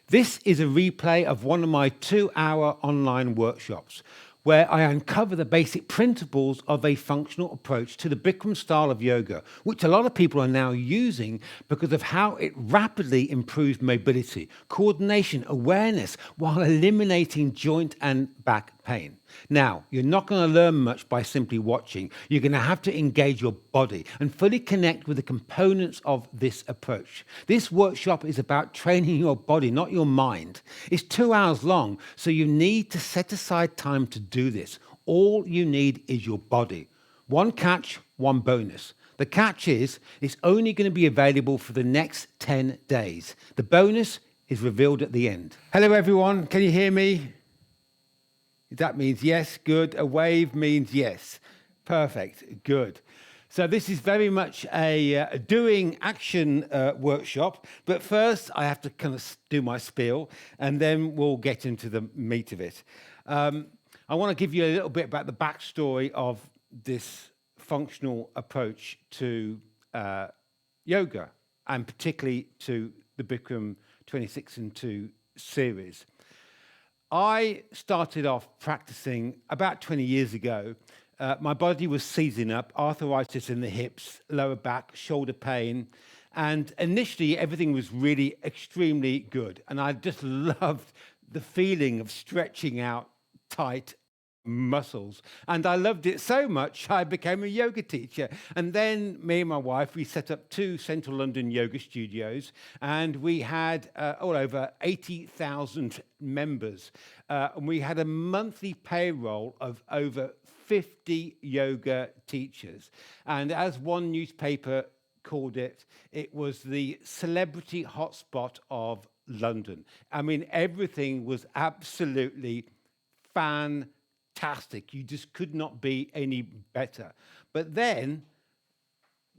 This is a replay of one of my 2-hour online workshops where I uncover the basic principles of a functional approach to the Bikram style of yoga, which a lot of people are now using because of how it rapidly improves mobility, coordination, awareness, while eliminating joint and back pain. Now, you're not going to learn much by simply watching. You're going to have to engage your body and fully connect with the components of this approach. This workshop is about training your body, not your mind. It's 2 hours long, so you need to set aside time to do this. All you need is your body. One catch, one bonus. The catch is it's only going to be available for the next 10 days. The bonus is revealed at the end. Hello, everyone. Can you hear me? That means yes, good. A wave means yes. Perfect, good. So this is very much a doing action workshop, but first I have to kind of do my spiel and then we'll get into the meat of it. I want to give you a little bit about the backstory of this functional approach to yoga, and particularly to the Bikram 26&2 series. I started off practicing about 20 years ago. My body was seizing up, arthritis in the hips, lower back, shoulder pain. And initially, everything was really extremely good. And I just loved the feeling of stretching out tight muscles. And I loved it so much, I became a yoga teacher. And then me and my wife, we set up 2 central London yoga studios, and we had all over 80,000 members. And we had a monthly payroll of over 50 yoga teachers. And as one newspaper called it, it was the celebrity hotspot of London. I mean, everything was absolutely fantastic. You just could not be any better. But then,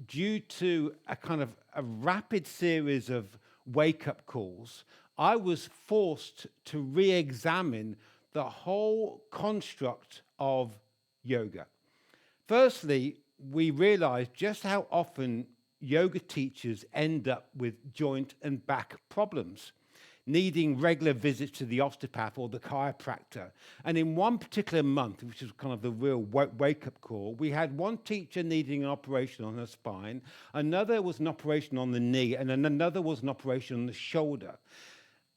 due to a kind of a rapid series of wake-up calls, I was forced to re-examine the whole construct of yoga. Firstly, we realized just how often yoga teachers end up with joint and back problems, needing regular visits to the osteopath or the chiropractor. And in one particular month, which was kind of the real wake-up call, we had one teacher needing an operation on her spine, another was an operation on the knee, and another was an operation on the shoulder.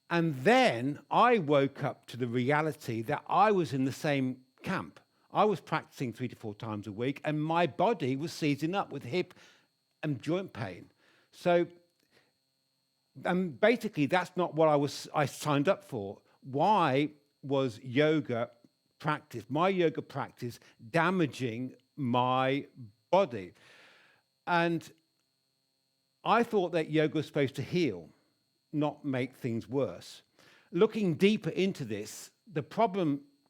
And then I woke up to the reality that I was in the same camp. I was practicing 3 to 4 times a week, and my body was seizing up with hip and joint pain. So, and basically, that's not what I signed up for. Why was yoga practice, my yoga practice, damaging my body? And I thought that yoga was supposed to heal, not make things worse. Looking deeper into this,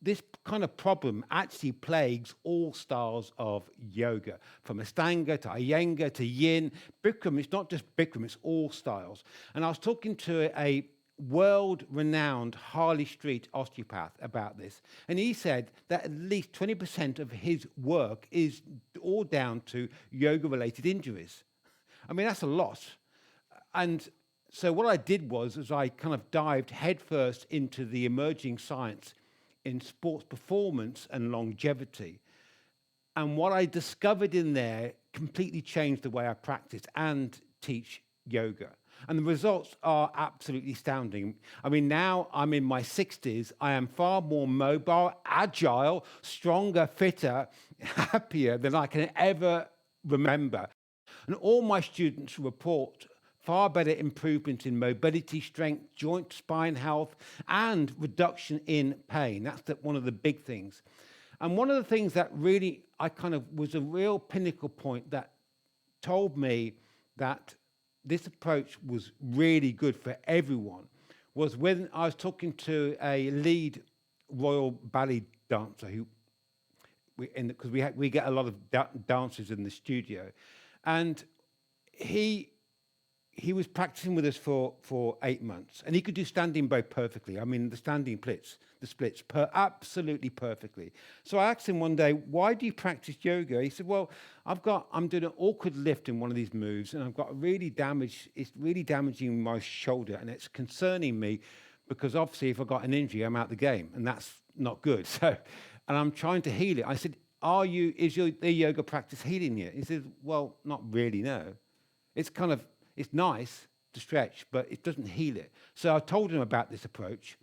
this kind of problem actually plagues all styles of yoga, from Ashtanga to Iyengar to Yin. Bikram, it's not just Bikram, it's all styles. And I was talking to a world-renowned Harley Street osteopath about this, and he said that at least 20% of his work is all down to yoga-related injuries. I mean, that's a lot. And so what I did was I kind of dived headfirst into the emerging science in sports performance and longevity. And what I discovered in there completely changed the way I practice and teach yoga. And the results are absolutely astounding. I mean, now I'm in my 60s. I am far more mobile, agile, stronger, fitter, happier than I can ever remember. And all my students report far better improvement in mobility, strength, joint, spine health, and reduction in pain. That's one of the big things. And one of the things that really was a real pinnacle point that told me that this approach was really good for everyone was when I was talking to a lead royal ballet dancer because we get a lot of dancers in the studio, and he was practicing with us for 8 months, and he could do standing bow perfectly. I mean, the standing splits absolutely perfectly. So I asked him one day, why do you practice yoga? He said, well, I'm doing an awkward lift in one of these moves, and it's really damaging my shoulder, and it's concerning me because obviously if I got an injury, I'm out the game, and that's not good. So, and I'm trying to heal it. I said, is the yoga practice healing you? He said, well, not really, no. It's nice to stretch, but it doesn't heal it. So I told him about this approach,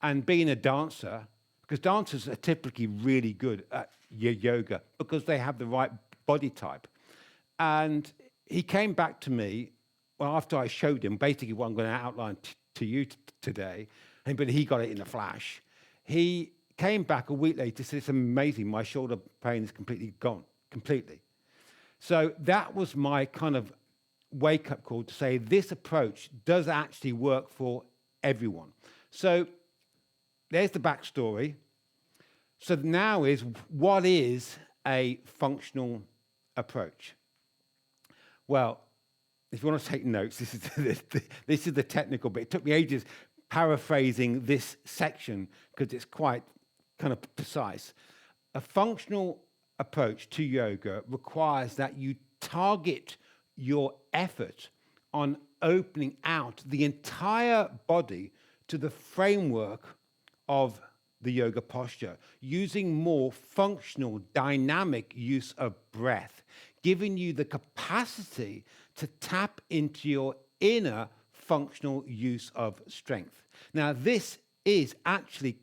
and being a dancer, because dancers are typically really good at yoga because they have the right body type. And he came back to me, well, after I showed him basically what I'm going to outline to you today, but he got it in a flash. He came back a week later and said, it's amazing, my shoulder pain is completely gone, completely. So that was my kind of wake-up call to say this approach does actually work for everyone. So there's the backstory. So now what is a functional approach? Well, if you want to take notes, this is the technical bit. It took me ages paraphrasing this section because it's quite kind of precise. A functional approach to yoga requires that you target your effort on opening out the entire body to the framework of the yoga posture, using more functional, dynamic use of breath, giving you the capacity to tap into your inner functional use of strength. Now, this is actually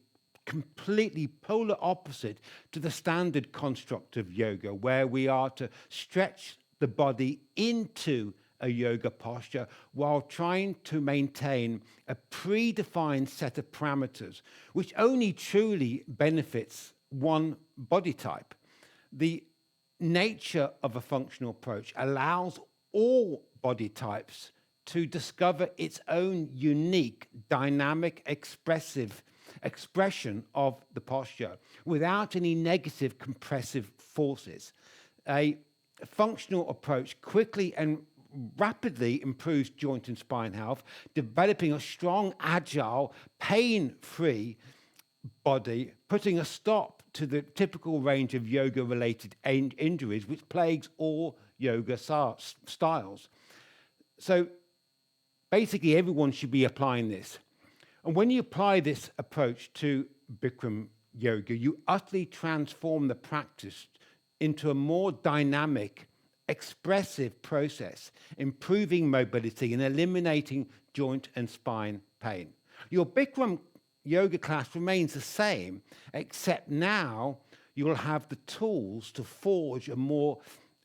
completely polar opposite to the standard construct of yoga, where we are to stretch the body into a yoga posture while trying to maintain a predefined set of parameters, which only truly benefits one body type. The nature of a functional approach allows all body types to discover its own unique, dynamic, expression of the posture without any negative compressive forces. A functional approach quickly and rapidly improves joint and spine health, developing a strong, agile, pain-free body, putting a stop to the typical range of yoga-related injuries which plagues all yoga styles. So basically everyone should be applying this. And when you apply this approach to Bikram yoga, you utterly transform the practice into a more dynamic, expressive process, improving mobility and eliminating joint and spine pain. Your Bikram yoga class remains the same, except now you will have the tools to forge a more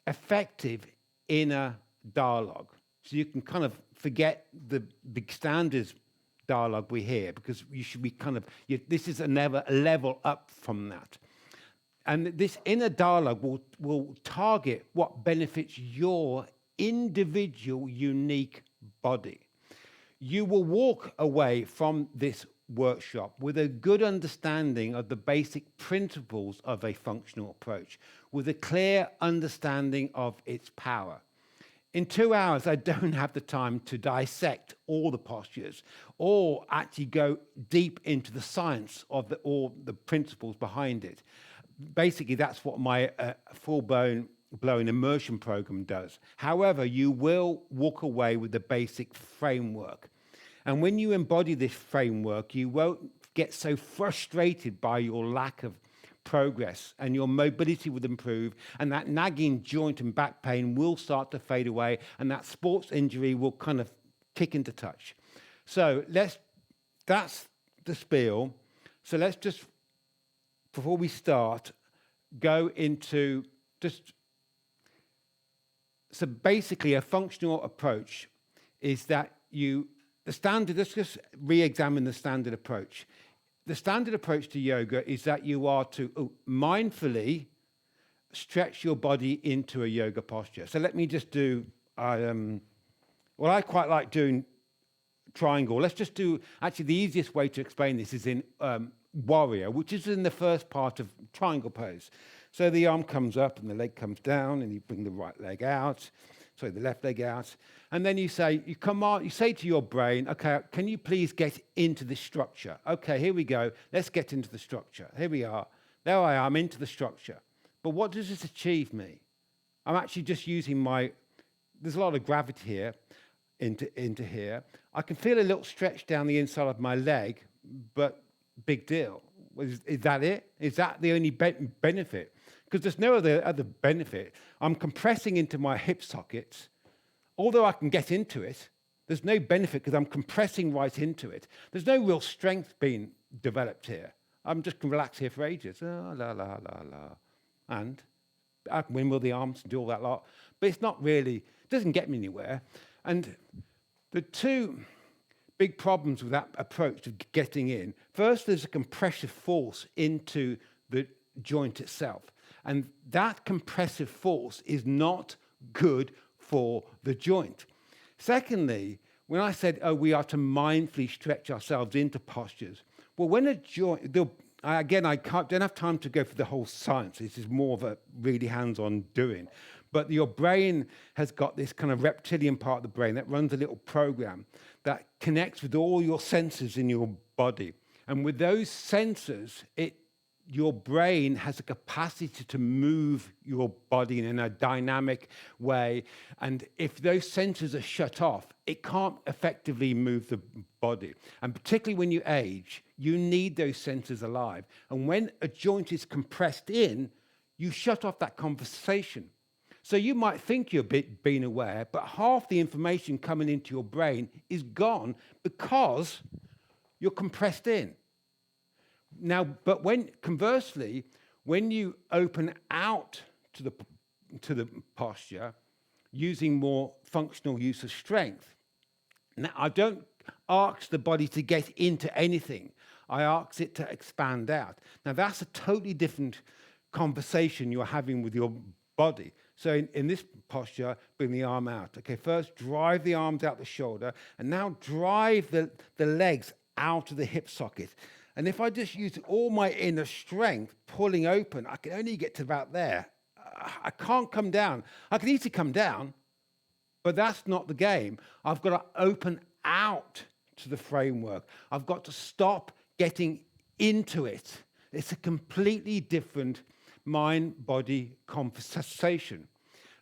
effective inner dialogue. So you can kind of forget the big standards dialogue we hear, because you should be this is a level up from that. And this inner dialogue will target what benefits your individual, unique body. You will walk away from this workshop with a good understanding of the basic principles of a functional approach, with a clear understanding of its power. In 2 hours, I don't have the time to dissect all the postures or actually go deep into the science of all the principles behind it. Basically, that's what my full-blown immersion program does. However, you will walk away with the basic framework. And when you embody this framework, you won't get so frustrated by your lack of progress, and your mobility will improve, and that nagging joint and back pain will start to fade away, and that sports injury will kind of kick into touch. So that's the spiel. So let's just, before we start, go into so basically a functional approach is that let's just re-examine the standard approach. The standard approach to yoga is that you are to mindfully stretch your body into a yoga posture. So let me just do, I quite like doing triangle. Let's just do, actually the easiest way to explain this is in warrior, which is in the first part of triangle pose. So the arm comes up and the leg comes down, and you bring the right leg out, the left leg out. And then you say to your brain, okay, can you please get into this structure? Okay, here we go. Let's get into the structure. Here we are. There I am, into the structure. But what does this achieve me? I'm actually just using there's a lot of gravity here. into here. I can feel a little stretch down the inside of my leg, but big deal. Is that it? Is that the only benefit? Because there's no other benefit. I'm compressing into my hip sockets. Although I can get into it, there's no benefit because I'm compressing right into it. There's no real strength being developed here. I'm just going to relax here for ages. Oh, la, la, la, la. And I can windmill the arms and do all that lot. But it's not really, it doesn't get me anywhere. And the two big problems with that approach of getting in, first, there's a compressive force into the joint itself. And that compressive force is not good for the joint. Secondly, when I said, we are to mindfully stretch ourselves into postures, well, when a joint, don't have time to go for the whole science. This is more of a really hands-on doing. But your brain has got this kind of reptilian part of the brain that runs a little program that connects with all your senses in your body. And with those sensors, your brain has a capacity to move your body in a dynamic way. And if those sensors are shut off, it can't effectively move the body. And particularly when you age, you need those sensors alive. And when a joint is compressed in, you shut off that conversation. So you might think you're being aware, but half the information coming into your brain is gone because you're compressed in. Now, but conversely, when you open out to the posture, using more functional use of strength, now I don't ask the body to get into anything. I ask it to expand out. Now, that's a totally different conversation you're having with your body. So in this posture, bring the arm out. Okay, first drive the arms out the shoulder, and now drive the legs out of the hip socket. And if I just use all my inner strength pulling open, I can only get to about there. I can't come down. I can easily come down, but that's not the game. I've got to open out to the framework. I've got to stop getting into it. It's a completely different mind-body conversation.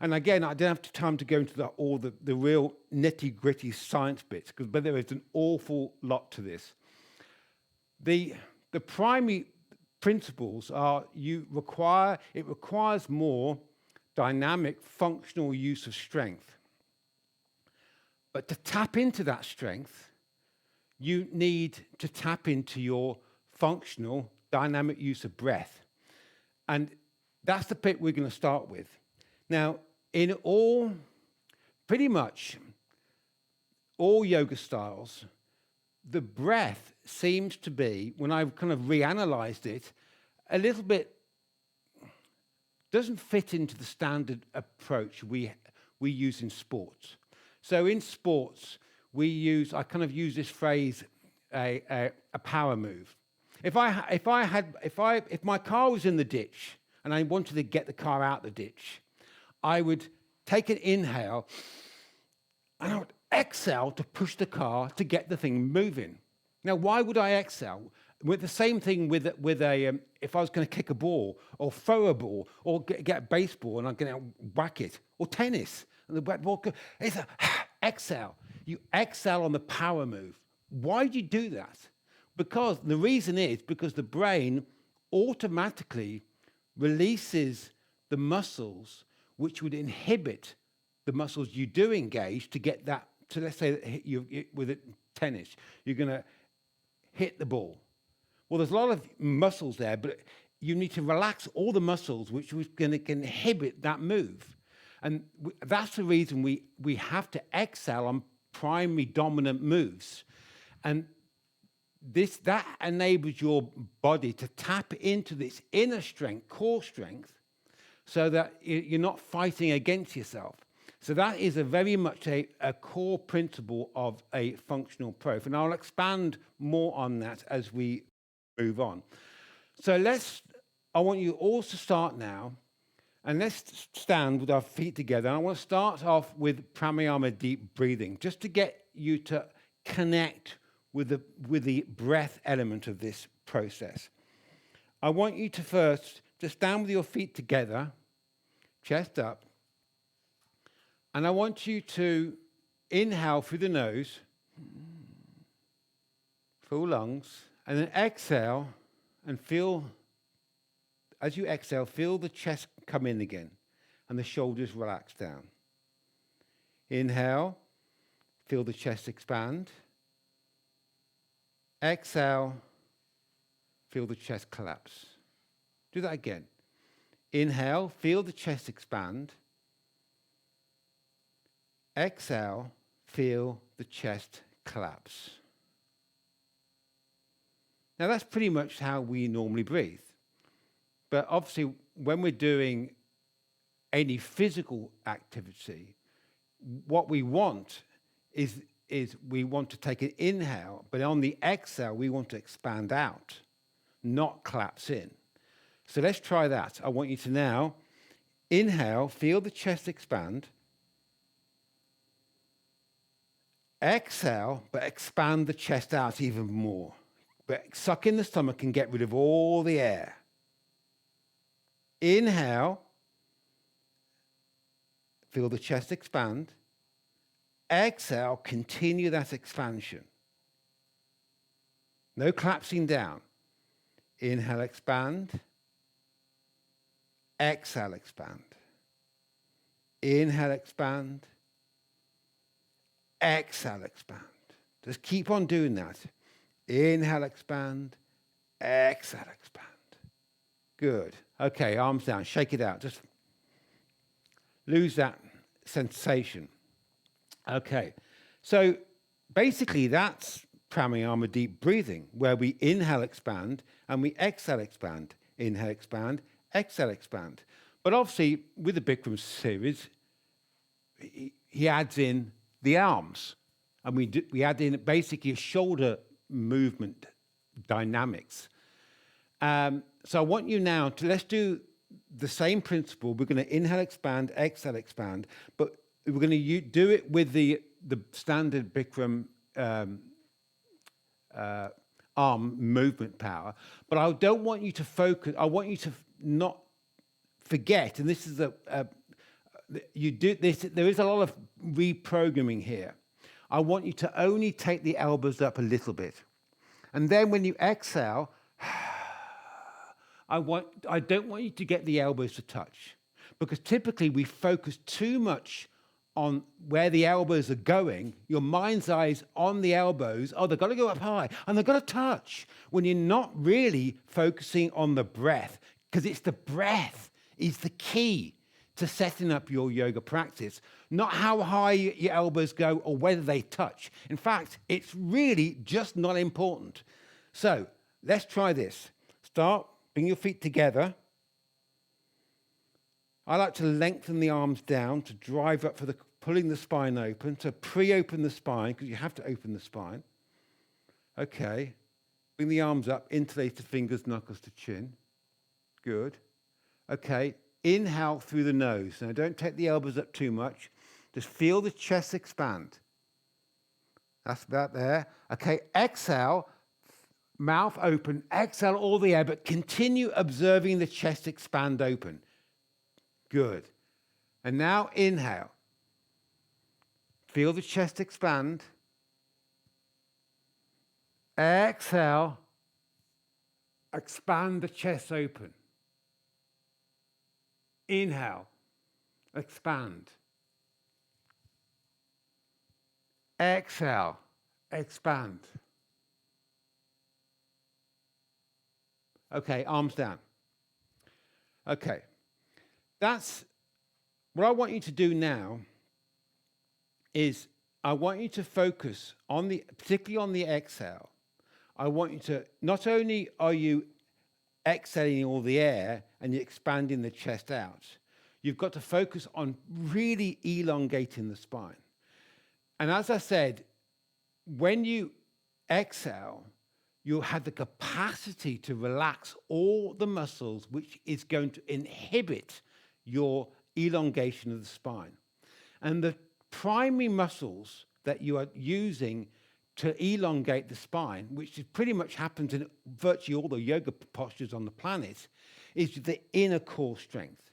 And again, I don't have time to go into all the real nitty-gritty science bits, but there is an awful lot to this. The primary principles are it requires more dynamic, functional use of strength. But to tap into that strength, you need to tap into your functional, dynamic use of breath. And that's the bit we're going to start with. Now, in pretty much all yoga styles, the breath seems to be, when I've kind of reanalyzed it, a little bit doesn't fit into the standard approach we use in sports. So in sports, I kind of use this phrase, a power move. If my car was in the ditch and I wanted to get the car out the ditch, I would take an inhale and I would exhale to push the car to get the thing moving. Now, why would I exhale? With the same thing with if I was going to kick a ball or throw a ball or get a baseball and I'm going to whack it, or tennis and the ball, it's exhale. You exhale on the power move. Why do you do that? Because the reason is because the brain automatically releases the muscles which would inhibit the muscles you do engage to get that. So let's say that with tennis, you're going to hit the ball. Well, there's a lot of muscles there, but you need to relax all the muscles which was going to inhibit that move. And that's the reason we have to exhale on primary dominant moves. And that enables your body to tap into this inner strength, core strength, so that you're not fighting against yourself. So that is very much a core principle of a functional approach. And I'll expand more on that as we move on. So I want you all to start now, and let's stand with our feet together. And I want to start off with Pramiyama deep breathing, just to get you to connect with the breath element of this process. I want you to first just stand with your feet together, chest up, and I want you to inhale through the nose, full lungs, and then exhale and feel, as you exhale, feel the chest come in again and the shoulders relax down. Inhale, feel the chest expand. Exhale, feel the chest collapse. Do that again. Inhale, feel the chest expand. Exhale, feel the chest collapse. Now that's pretty much how we normally breathe. But obviously, when we're doing any physical activity, what we want is we want to take an inhale, but on the exhale, we want to expand out, not collapse in. So let's try that. I want you to now inhale, feel the chest expand. Exhale, but expand the chest out even more. But suck in the stomach and get rid of all the air. Inhale, feel the chest expand. Exhale, continue that expansion. No collapsing down. Inhale, expand. Exhale, expand. Inhale, expand. Exhale, expand. Just keep on doing that. Inhale, expand. Exhale, expand. Good. Okay, arms down. Shake it out. Just lose that sensation. Okay. So basically that's Pramiyama deep breathing, where we inhale, expand, and we exhale, expand. Inhale, expand. Exhale, expand. But obviously, with the Bikram series, he adds in the arms. And we add in basically a shoulder movement dynamics. So I want you now to, let's do the same principle. We're going to inhale, expand, exhale, expand, but we're going to do it with the standard Bikram arm movement power. But I don't want you to focus, I want you to not forget, and this is you do this, there is a lot of reprogramming here. I want you to only take the elbows up a little bit. And then when you exhale, I don't want you to get the elbows to touch, because typically we focus too much on where the elbows are going. Your mind's eye's on the elbows. Oh, they've got to go up high and they've got to touch, when you're not really focusing on the breath, because it's the breath is the key to setting up your yoga practice, not how high your elbows go or whether they touch. In fact, it's really just not important. So let's try this. Start, bring your feet together. I like to lengthen the arms down to drive up for pulling the spine open, to pre-open the spine, because you have to open the spine. Okay. Bring the arms up, interlace the fingers, knuckles to chin. Good. Okay. Inhale through the nose. Now, don't take the elbows up too much. Just feel the chest expand. That's about there. Okay. Exhale, mouth open. Exhale all the air, but continue observing the chest expand open. Good. And now inhale. Feel the chest expand. Exhale. Expand the chest open. Inhale. Expand. Exhale. Expand. Okay, arms down. Okay. That's what I want you to do now. Is I want you to focus on particularly on the exhale. I want you to, not only are you exhaling all the air and you're expanding the chest out, you've got to focus on really elongating the spine. And as I said, when you exhale, you'll have the capacity to relax all the muscles, which is going to inhibit your elongation of the spine. And the primary muscles that you are using to elongate the spine, which pretty much happens in virtually all the yoga postures on the planet, is the inner core strength,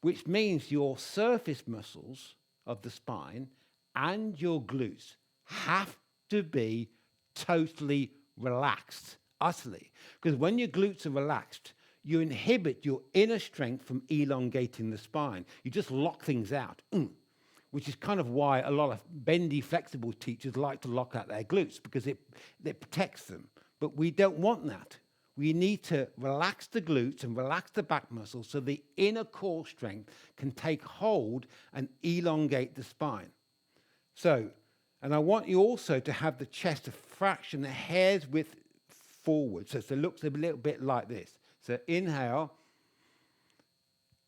which means your surface muscles of the spine and your glutes have to be totally relaxed, utterly. Because when your glutes are relaxed, you inhibit your inner strength from elongating the spine. You just lock things out, which is kind of why a lot of bendy, flexible teachers like to lock out their glutes, because it protects them. But we don't want that. We need to relax the glutes and relax the back muscles so the inner core strength can take hold and elongate the spine. So, and I want you also to have the chest a fraction, a hair's width forward. So it looks a little bit like this. So inhale,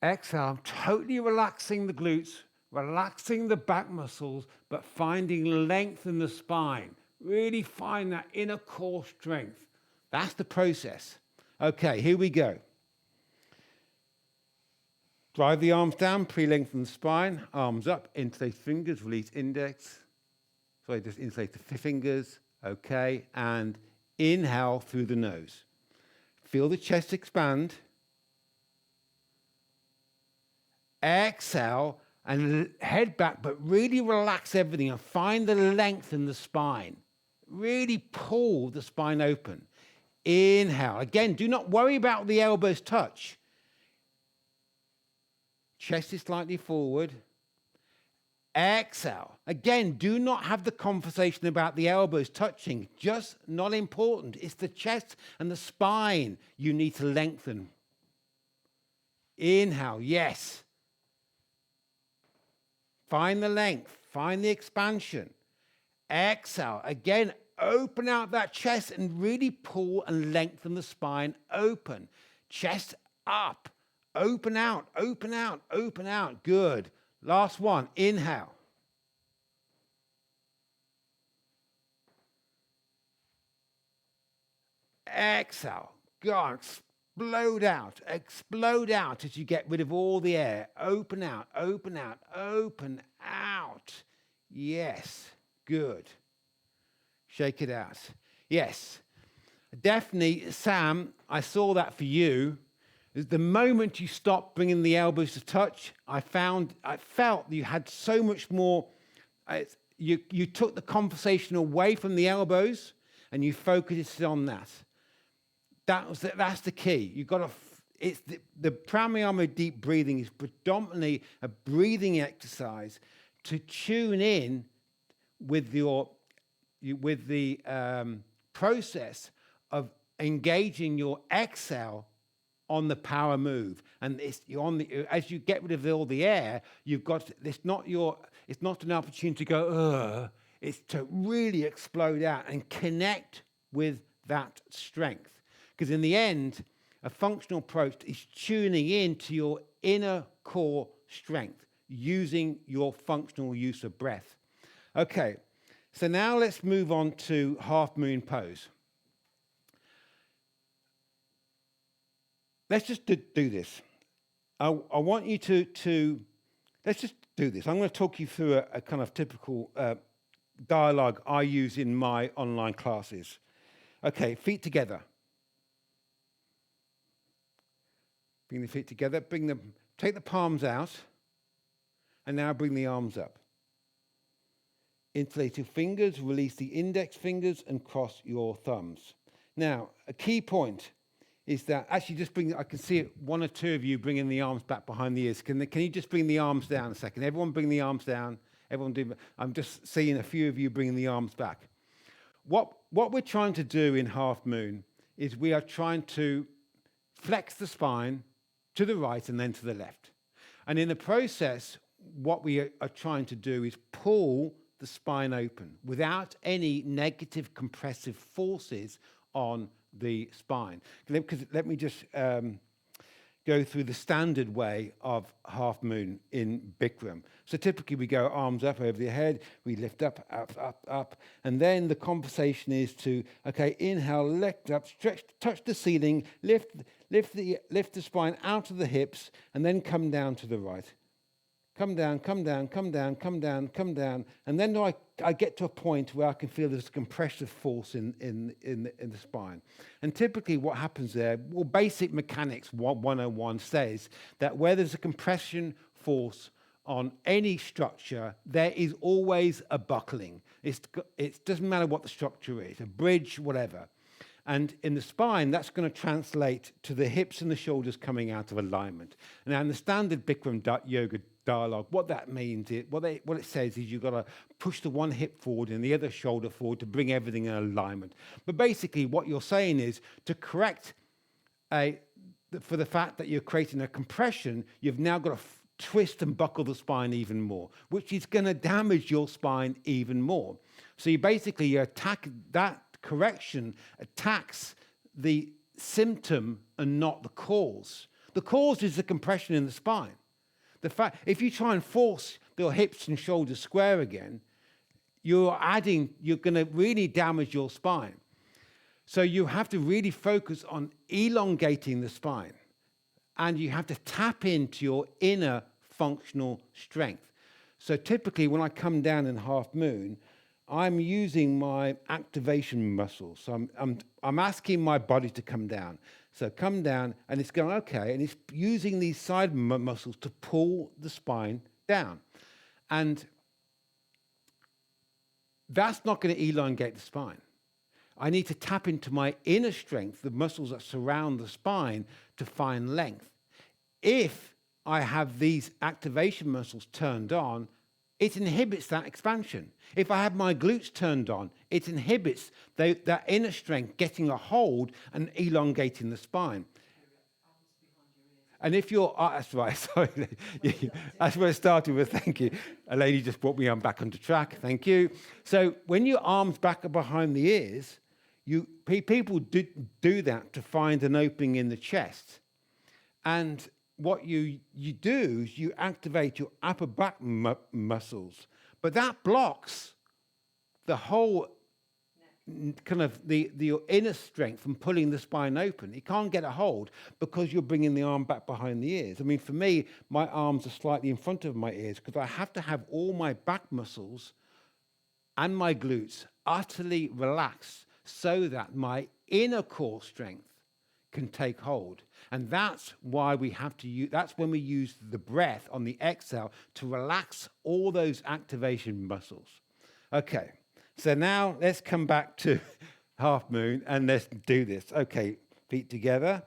exhale, I'm totally relaxing the glutes, relaxing the back muscles, but finding length in the spine. Really find that inner core strength. That's the process. Okay, here we go. Drive the arms down, pre-lengthen the spine, arms up, interlace fingers, release index. Sorry, just interlace the fingers. Okay, and inhale through the nose. Feel the chest expand. Exhale and head back, but really relax everything and find the length in the spine. Really pull the spine open. Inhale. Again, do not worry about the elbows touch. Chest is slightly forward. Exhale. Again, do not have the conversation about the elbows touching. Just not important. It's the chest and the spine you need to lengthen. Inhale. Yes. Find the length. Find the expansion. Exhale. Again, open out that chest and really pull and lengthen the spine open. Chest up. Open out, open out, open out. Good. Last one. Inhale. Exhale. Go on. Explode out as you get rid of all the air. Open out, open out, open out. Yes. Good. Shake it out. Yes. Definitely, Sam, I saw that for you. The moment you stopped bringing the elbows to touch, I felt you had so much more. You took the conversation away from the elbows and you focused on that. That's the key. You've got to. It's the Pramiyama deep breathing is predominantly a breathing exercise to tune in with the process of engaging your exhale on the power move. And as you get rid of all the air, you've got it's not an opportunity to go, it's to really explode out and connect with that strength. Because in the end, a functional approach is tuning into your inner core strength using your functional use of breath. Okay, so now let's move on to half moon pose. Let's just do this. I want you to let's just do this. I'm going to talk you through a kind of typical dialogue I use in my online classes. Okay, feet together. Bring the feet together. Take the palms out, and now bring the arms up. Interlace your fingers, release the index fingers, and cross your thumbs. Now, a key point is that actually I can see it, one or two of you bringing the arms back behind the ears. Can you just bring the arms down a second? Everyone bring the arms down. I'm just seeing a few of you bringing the arms back. What we're trying to do in half moon is we are trying to flex the spine to the right and then to the left. And in the process, what we are trying to do is pull the spine open without any negative compressive forces on the spine. Let me just go through the standard way of half moon in Bikram. So typically we go arms up over the head, we lift up, up, up, up, and then the conversation is to, okay, inhale, lift up, stretch, touch the ceiling, lift the spine out of the hips, and then come down to the right. Come down, come down, come down, come down, come down. And then I get to a point where I can feel there's a compressive force in the spine. And typically what happens there, basic mechanics 101 says that where there's a compression force on any structure, there is always a buckling. It doesn't matter what the structure is, a bridge, whatever. And in the spine, that's going to translate to the hips and the shoulders coming out of alignment. Now, in the standard Bikram yoga dialogue, what that means is, what it says is you've got to push the one hip forward and the other shoulder forward to bring everything in alignment. But basically, what you're saying is to correct for the fact that you're creating a compression, you've now got to twist and buckle the spine even more, which is going to damage your spine even more. So you attack that correction, attacks the symptom and not the cause. The cause is the compression in the spine. The fact, if you try and force your hips and shoulders square again, you're going to really damage your spine. So you have to really focus on elongating the spine, and you have to tap into your inner functional strength. So typically when I come down in half moon, I'm using my activation muscles. So I'm asking my body to come down. So come down, and it's going, okay, and it's using these side muscles to pull the spine down. And that's not going to elongate the spine. I need to tap into my inner strength, the muscles that surround the spine, to find length. If I have these activation muscles turned on, it inhibits that expansion. If I have my glutes turned on, it inhibits that inner strength getting a hold and elongating the spine. And if you're, that's right, sorry, that's where I started with, thank you. A lady just brought me back onto track, thank you. So when your arms back behind the ears, people do that to find an opening in the chest. And what you do is you activate your upper back muscles, but that blocks the whole kind of your inner strength from pulling the spine open. It can't get a hold because you're bringing the arm back behind the ears. I mean, for me, my arms are slightly in front of my ears because I have to have all my back muscles and my glutes utterly relaxed so that my inner core strength can take hold. And that's why we have to use, that's when we use the breath on the exhale to relax all those activation muscles. Okay, so now let's come back to half moon and let's do this. Okay, feet together,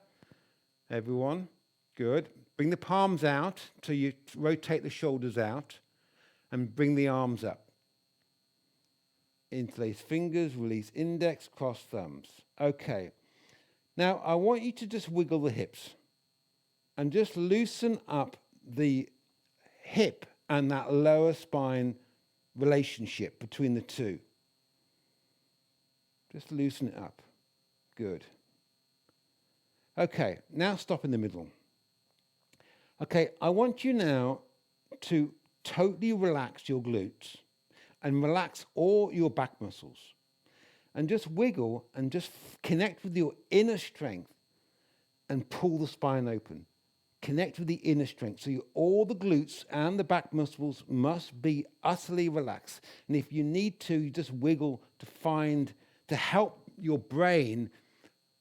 everyone, good. Bring the palms out till you rotate the shoulders out and bring the arms up. Interlace fingers, release index, cross thumbs. Okay. Now, I want you to just wiggle the hips and just loosen up the hip and that lower spine relationship between the two. Just loosen it up. Good. Okay, now stop in the middle. Okay, I want you now to totally relax your glutes and relax all your back muscles. And just wiggle and just connect with your inner strength and pull the spine open. Connect with the inner strength. So all the glutes and the back muscles must be utterly relaxed. And if you need to, you just wiggle to help your brain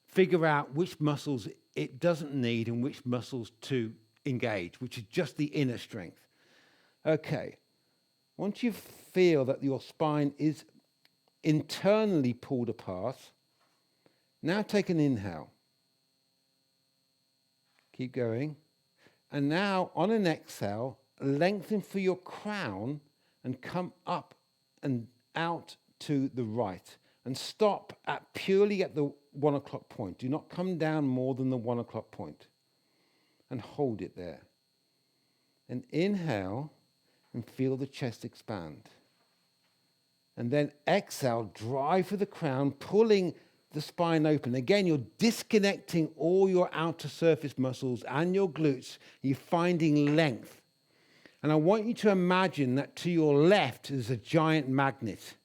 figure out which muscles it doesn't need and which muscles to engage, which is just the inner strength. Okay. Once you feel that your spine is internally pulled apart, now take an inhale. Keep going. And now on an exhale, lengthen for your crown and come up and out to the right. And stop purely at the 1 o'clock point. Do not come down more than the 1 o'clock point. And hold it there. And inhale and feel the chest expand. And then exhale, drive for the crown, pulling the spine open. Again, you're disconnecting all your outer surface muscles and your glutes. You're finding length. And I want you to imagine that to your left is a giant magnet.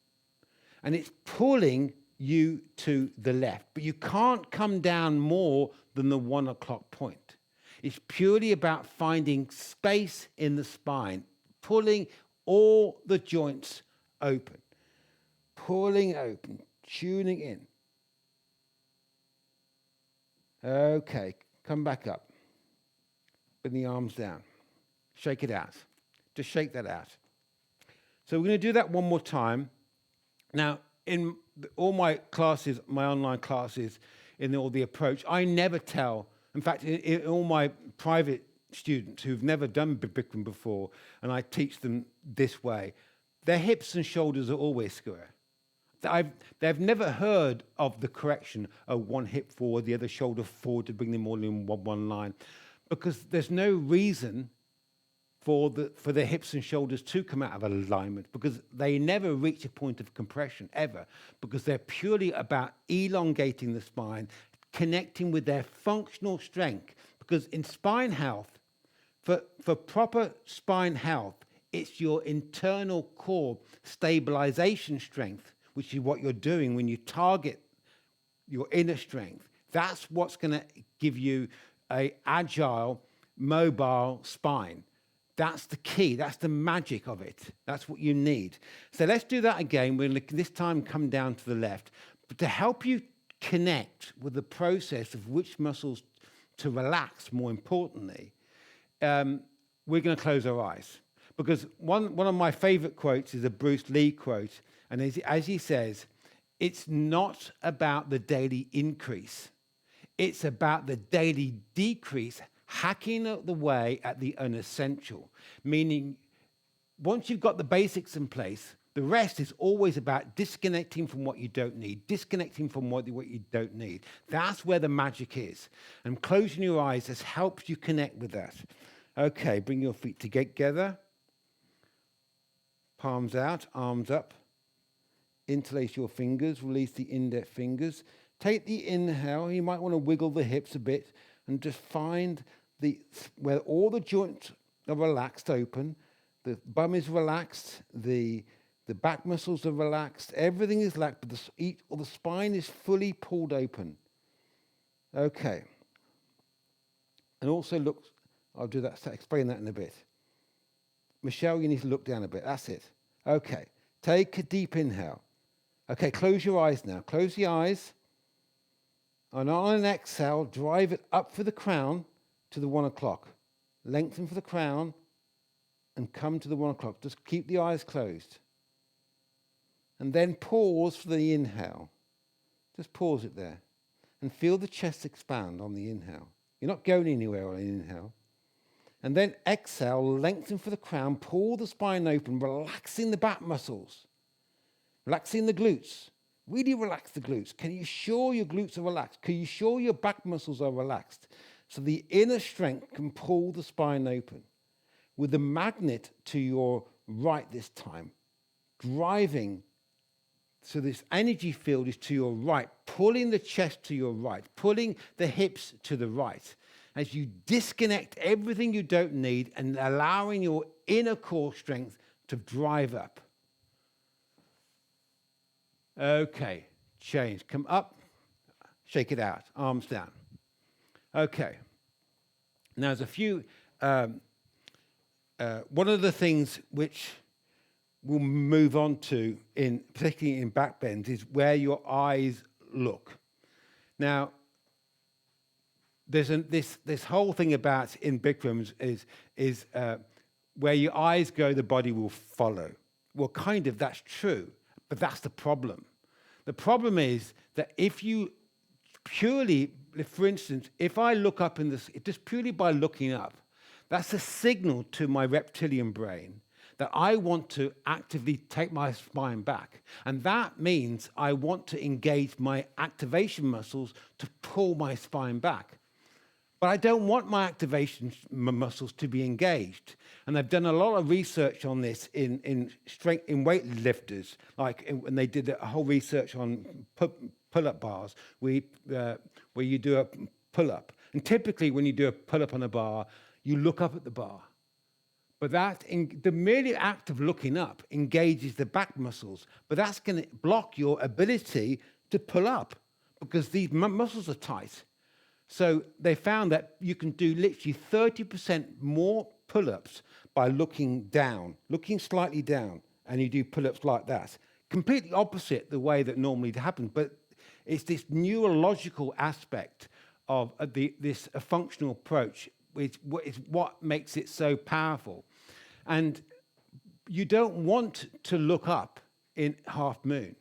And it's pulling you to the left. But you can't come down more than the 1 o'clock point. It's purely about finding space in the spine, pulling all the joints open. Pulling open, tuning in. Okay, come back up. Bring the arms down. Shake it out. Just shake that out. So we're going to do that one more time. Now, in all my classes, my online classes, in all the approach, I never tell, in fact, in all my private students who've never done Bikram before, and I teach them this way, their hips and shoulders are always square. They've never heard of the correction of one hip forward, the other shoulder forward to bring them all in one line, because there's no reason for the hips and shoulders to come out of alignment, because they never reach a point of compression ever, because they're purely about elongating the spine, connecting with their functional strength. Because in spine health, for proper spine health, it's your internal core stabilization strength, which is what you're doing when you target your inner strength. That's what's going to give you a agile, mobile spine. That's the key. That's the magic of it. That's what you need. So let's do that again. We'll this time come down to the left. But to help you connect with the process of which muscles to relax, more importantly, we're going to close our eyes. Because one of my favorite quotes is a Bruce Lee quote. And as he says, it's not about the daily increase. It's about the daily decrease, hacking the way at the unessential. Meaning, once you've got the basics in place, the rest is always about disconnecting from what you don't need, disconnecting from what you don't need. That's where the magic is. And closing your eyes has helped you connect with that. Okay, bring your feet together. Palms out, arms up. Interlace your fingers, release the index fingers. Take the inhale. You might want to wiggle the hips a bit and just find where all the joints are relaxed open, the bum is relaxed, the back muscles are relaxed, everything is relaxed, but the spine is fully pulled open. Okay. And also look, I'll do that, explain that in a bit. Michelle, you need to look down a bit. That's it. Okay. Take a deep inhale. Okay, close your eyes now. Close the eyes. And on an exhale, drive it up for the crown to the 1 o'clock. Lengthen for the crown and come to the 1 o'clock. Just keep the eyes closed. And then pause for the inhale. Just pause it there. And feel the chest expand on the inhale. You're not going anywhere on an inhale. And then exhale, lengthen for the crown, pull the spine open, relaxing the back muscles. Relaxing the glutes. Really relax the glutes. Can you ensure your glutes are relaxed? Can you ensure your back muscles are relaxed? So the inner strength can pull the spine open. With the magnet to your right this time, driving. So this energy field is to your right, pulling the chest to your right, pulling the hips to the right. As you disconnect everything you don't need and allowing your inner core strength to drive up. Okay, change. Come up, shake it out, arms down. Okay. Now, there's a few. One of the things which we'll move on to, particularly in back bends, is where your eyes look. Now, there's this whole thing about in Bikrams is where your eyes go, the body will follow. Well, kind of that's true, but that's the problem. The problem is that if you purely, for instance, if I look up in this, just purely by looking up, that's a signal to my reptilian brain that I want to actively take my spine back. And that means I want to engage my activation muscles to pull my spine back. But I don't want my activation muscles to be engaged. And they've done a lot of research on this in weightlifters, like when they did a whole research on pull-up bars, where you do a pull-up. And typically when you do a pull-up on a bar, you look up at the bar. But the merely act of looking up engages the back muscles, but that's going to block your ability to pull up because these muscles are tight. So they found that you can do literally 30% more pull-ups by looking down, looking slightly down, and you do pull-ups like that. Completely opposite the way that normally happens, but it's this neurological aspect of this functional approach, which is what makes it so powerful. And you don't want to look up in half moon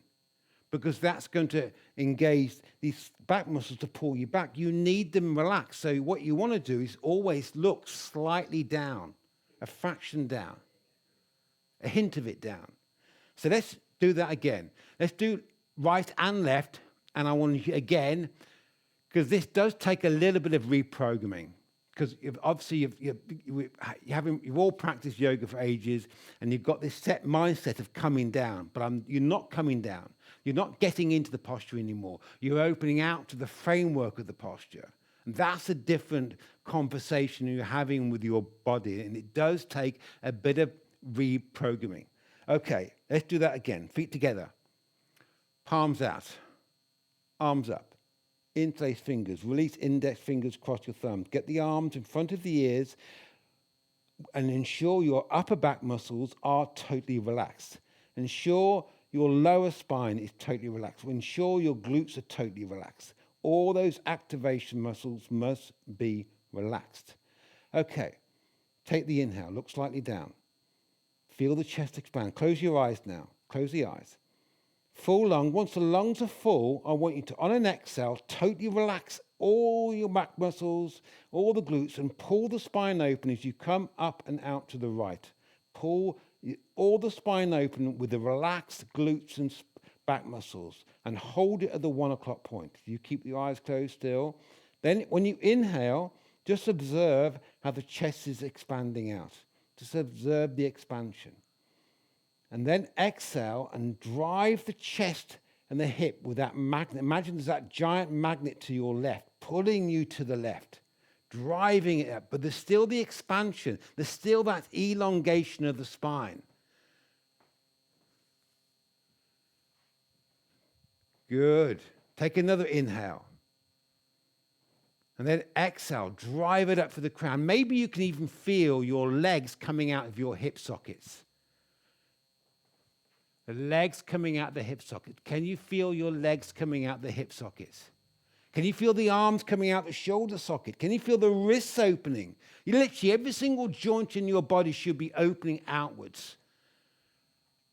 because that's going to engage these back muscles to pull you back. You need them relaxed. So what you want to do is always look slightly down, a fraction down, a hint of it down. So let's do that again. Let's do right and left. And I want you again, because this does take a little bit of reprogramming. Because obviously you've all practiced yoga for ages, and you've got this set mindset of coming down. But you're not coming down. You're not getting into the posture anymore. You're opening out to the framework of the posture. And that's a different conversation you're having with your body. And it does take a bit of reprogramming. Okay, let's do that again. Feet together. Palms out. Arms up. Interlace fingers. Release index fingers, cross your thumbs. Get the arms in front of the ears and ensure your upper back muscles are totally relaxed. Ensure your lower spine is totally relaxed. Ensure your glutes are totally relaxed. All those activation muscles must be relaxed. Okay, take the inhale. Look slightly down. Feel the chest expand. Close your eyes now. Close the eyes. Full lung. Once the lungs are full, I want you to, on an exhale, totally relax all your back muscles, all the glutes, and pull the spine open as you come up and out to the right. Pull all the spine open with the relaxed glutes and back muscles, and hold it at the 1 o'clock point. You keep your eyes closed still. Then when you inhale, just observe how the chest is expanding out. Just observe the expansion. And then exhale and drive the chest and the hip with that magnet. Imagine there's that giant magnet to your left, pulling you to the left, driving it up. But there's still the expansion. There's still that elongation of the spine. Good. Take another inhale. And then exhale, drive it up to the crown. Maybe you can even feel your legs coming out of your hip sockets. The legs coming out the hip socket. Can you feel your legs coming out the hip sockets? Can you feel the arms coming out the shoulder socket? Can you feel the wrists opening? You literally, every single joint in your body should be opening outwards.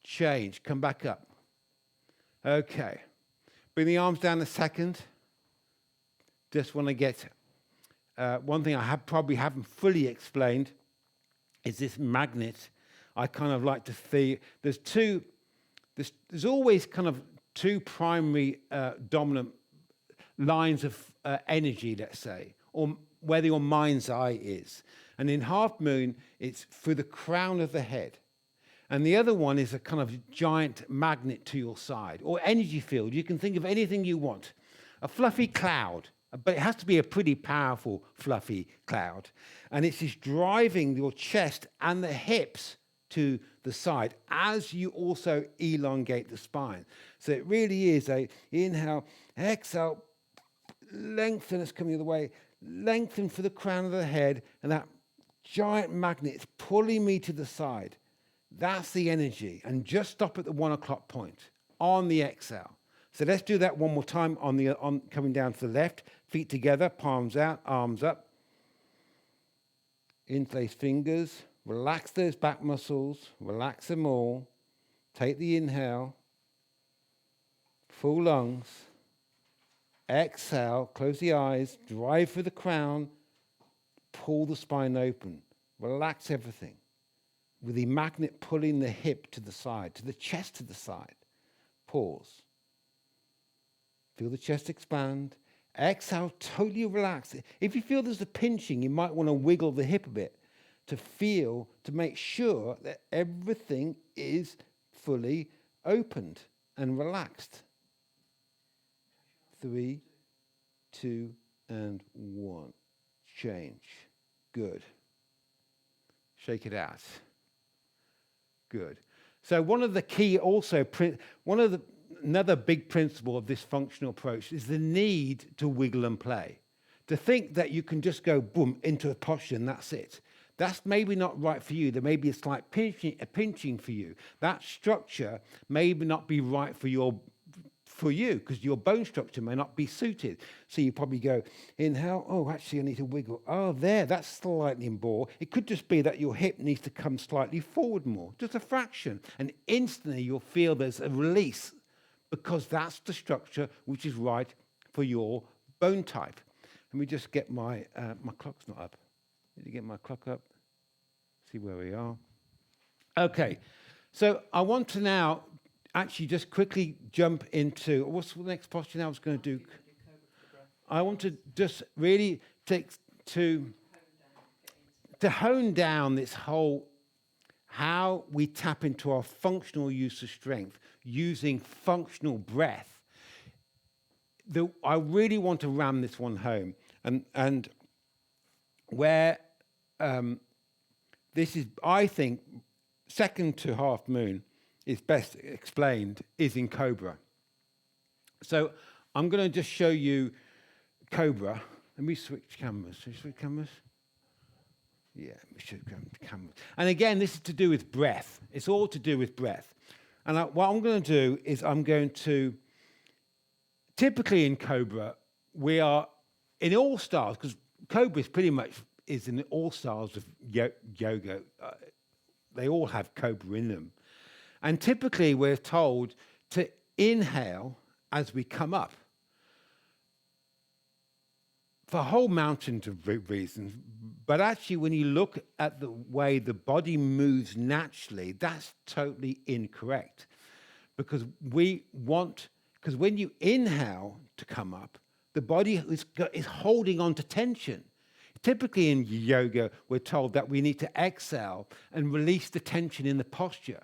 Change. Come back up. Okay. Bring the arms down a second. Just want to get one thing I probably haven't fully explained is this magnet. I kind of like to see there's always kind of two primary dominant lines of energy, let's say, or where your mind's eye is. And in half moon, it's through the crown of the head. And the other one is a kind of giant magnet to your side, or energy field. You can think of anything you want. A fluffy cloud, but it has to be a pretty powerful fluffy cloud. And it's just driving your chest and the hips to the side as you also elongate the spine. So it really is a inhale, exhale, lengthen, it's coming the other way, lengthen for the crown of the head, and that giant magnet is pulling me to the side. That's the energy. And just stop at the 1 o'clock point on the exhale. So let's do that one more time on coming down to the left. Feet together, palms out, arms up. Interlace fingers. Relax those back muscles. Relax them all. Take the inhale. Full lungs. Exhale. Close the eyes. Drive through the crown. Pull the spine open. Relax everything. With the magnet pulling the hip to the side, to the chest to the side. Pause. Feel the chest expand. Exhale, totally relax. If you feel there's a pinching, you might want to wiggle the hip a bit to make sure that everything is fully opened and relaxed. 3, 2, and 1. Change. Good. Shake it out. Good. So one of the key also, another big principle of this functional approach is the need to wiggle and play. To think that you can just go boom into a posture and that's it. That's maybe not right for you. There may be a slight pinching for you. That structure may not be right for your for you because your bone structure may not be suited. So you probably go, inhale, oh, actually I need to wiggle. Oh, there, that's slightly more. It could just be that your hip needs to come slightly forward more, just a fraction. And instantly you'll feel there's a release because that's the structure which is right for your bone type. Let me just get my clock's not up. Need to get my clock up. See where we are. Okay, so I want to now actually just quickly jump into, what's the next posture now I was going to do? I want to just really take to hone down this whole, how we tap into our functional use of strength using functional breath. I really want to ram this one home. And where this is, I think, second to half moon is best explained is in Cobra. So I'm going to just show you Cobra. Let me switch cameras. Should we switch cameras? Yeah, we should go to cameras. And again, this is to do with breath. It's all to do with breath. And what I'm going to do is I'm going to, typically in Cobra, we are in all styles, because Cobra is pretty much is in all styles of yoga. They all have Cobra in them. And typically we're told to inhale as we come up for a whole mountain of reasons. But actually, when you look at the way the body moves naturally, that's totally incorrect. Because when you inhale to come up, the body is holding on to tension. Typically in yoga, we're told that we need to exhale and release the tension in the posture.